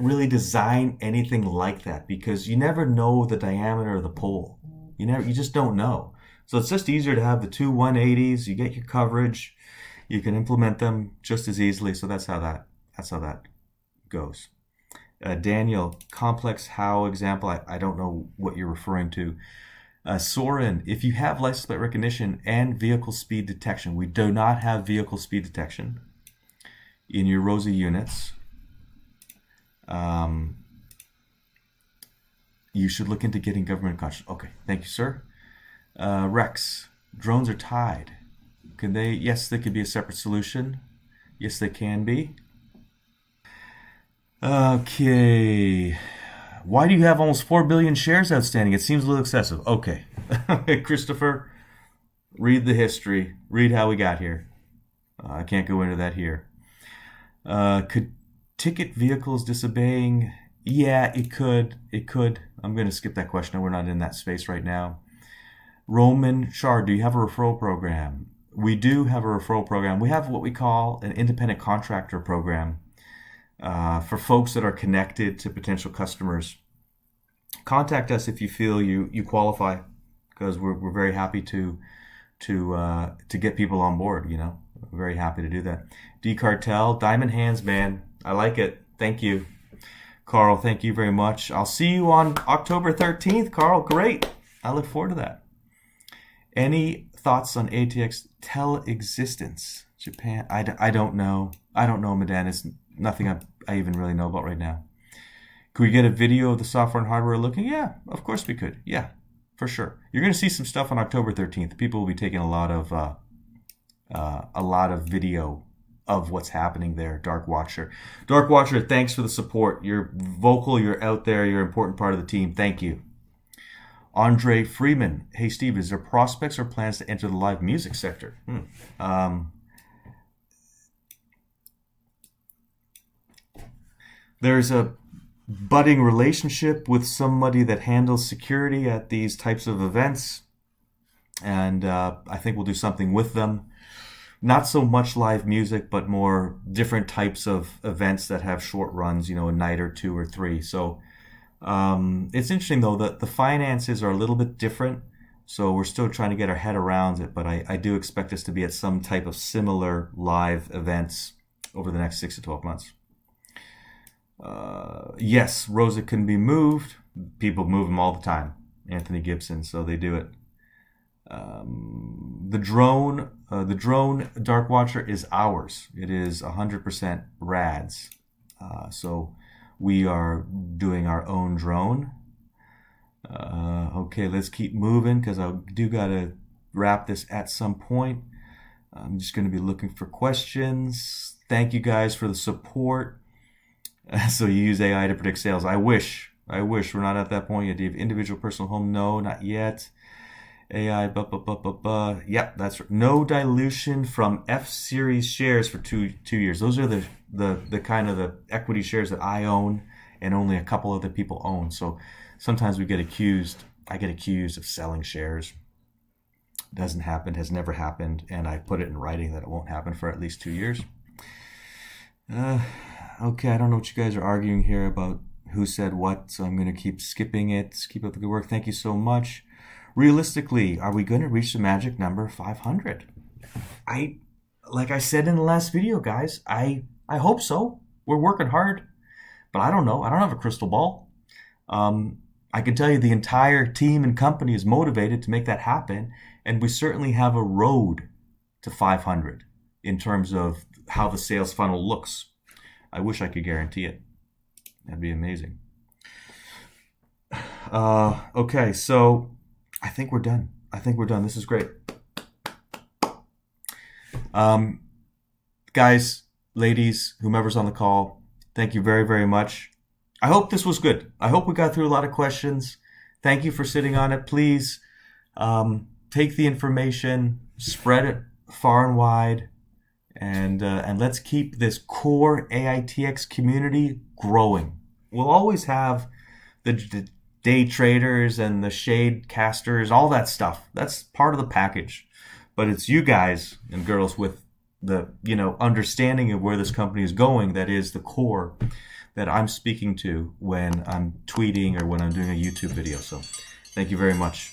really design anything like that because you never know the diameter of the pole. You just don't know. So it's just easier to have the two 180s. You get your coverage. You can implement them just as easily. So that's how that goes. Daniel, complex how example. I don't know what you're referring to. Soren, if you have license plate recognition and vehicle speed detection, we do not have vehicle speed detection in your Rosa units. You should look into getting government conscious. Okay, thank you, sir. Rex, drones are tied. Can they? Yes, they could be a separate solution. Yes, they can be. Okay. Why do you have almost 4 billion shares outstanding? It seems a little excessive. Okay. Christopher, read the history. Read how we got here. I can't go into that here. Could ticket vehicles disobeying? Yeah, it could. I'm going to skip that question. We're not in that space right now. Roman Shard, do you have a referral program? We do have a referral program. We have what we call an independent contractor program. For folks that are connected to potential customers, contact us if you feel you qualify, because we're very happy to get people on board. We're very happy to do that. D Cartel, diamond hands, man. I like it. Thank you, Carl. Thank you very much. I'll see you on October 13th, Carl. Great. I look forward to that. Any thoughts on AITX teleexistence? Japan? I don't know. I don't know, Madan. It's nothing I even really know about right now. Could we get a video of the software and hardware looking? Yeah, of course we could. Yeah, for sure. You're going to see some stuff on October 13th. People will be taking a lot of video of what's happening there. Dark Watcher, thanks for the support. You're vocal. You're out there. You're an important part of the team. Thank you. Andre Freeman. Hey, Steve, is there prospects or plans to enter the live music sector? There's a budding relationship with somebody that handles security at these types of events, and I think we'll do something with them. Not so much live music, but more different types of events that have short runs, a night or two or three. So it's interesting, though, that the finances are a little bit different. So we're still trying to get our head around it, but I do expect us to be at some type of similar live events over the next 6 to 12 months. Yes, Rosa can be moved. People move them all the time. Anthony Gibson, so they do it. The drone Dark Watcher is ours. It is 100% RAD's. So we are doing our own drone. Okay, let's keep moving because I do gotta wrap this at some point. I'm just going to be looking for questions. Thank you guys for the support. So you use AI to predict sales. I wish we're not at that point yet. Do you have individual personal home? No, not yet. AI, Yep, that's right. No dilution from F-series shares for two years. Those are the kind of the equity shares that I own and only a couple other people own. So sometimes I get accused of selling shares. Doesn't happen, has never happened, and I put it in writing that it won't happen for at least 2 years. Okay, I don't know what you guys are arguing here about who said what, so I'm going to keep skipping it. Keep up the good work. Thank you so much. Realistically, are we going to reach the magic number 500? Like I said in the last video, guys, I hope so. We're working hard, but I don't know. I don't have a crystal ball. I can tell you the entire team and company is motivated to make that happen, and we certainly have a road to 500 in terms of how the sales funnel looks. I wish I could guarantee it. That'd be amazing. Okay, so I think we're done. This is great. Guys, ladies, whomever's on the call, thank you very, very much. I hope this was good. I hope we got through a lot of questions. Thank you for sitting on it. Please take the information, spread it far and wide, and let's keep this core AITX community growing. We'll always have the day traders and the shade casters, all that stuff. That's part of the package. But it's you guys and girls with the understanding of where this company is going that is the core that I'm speaking to when I'm tweeting or when I'm doing a YouTube video. So thank you very much.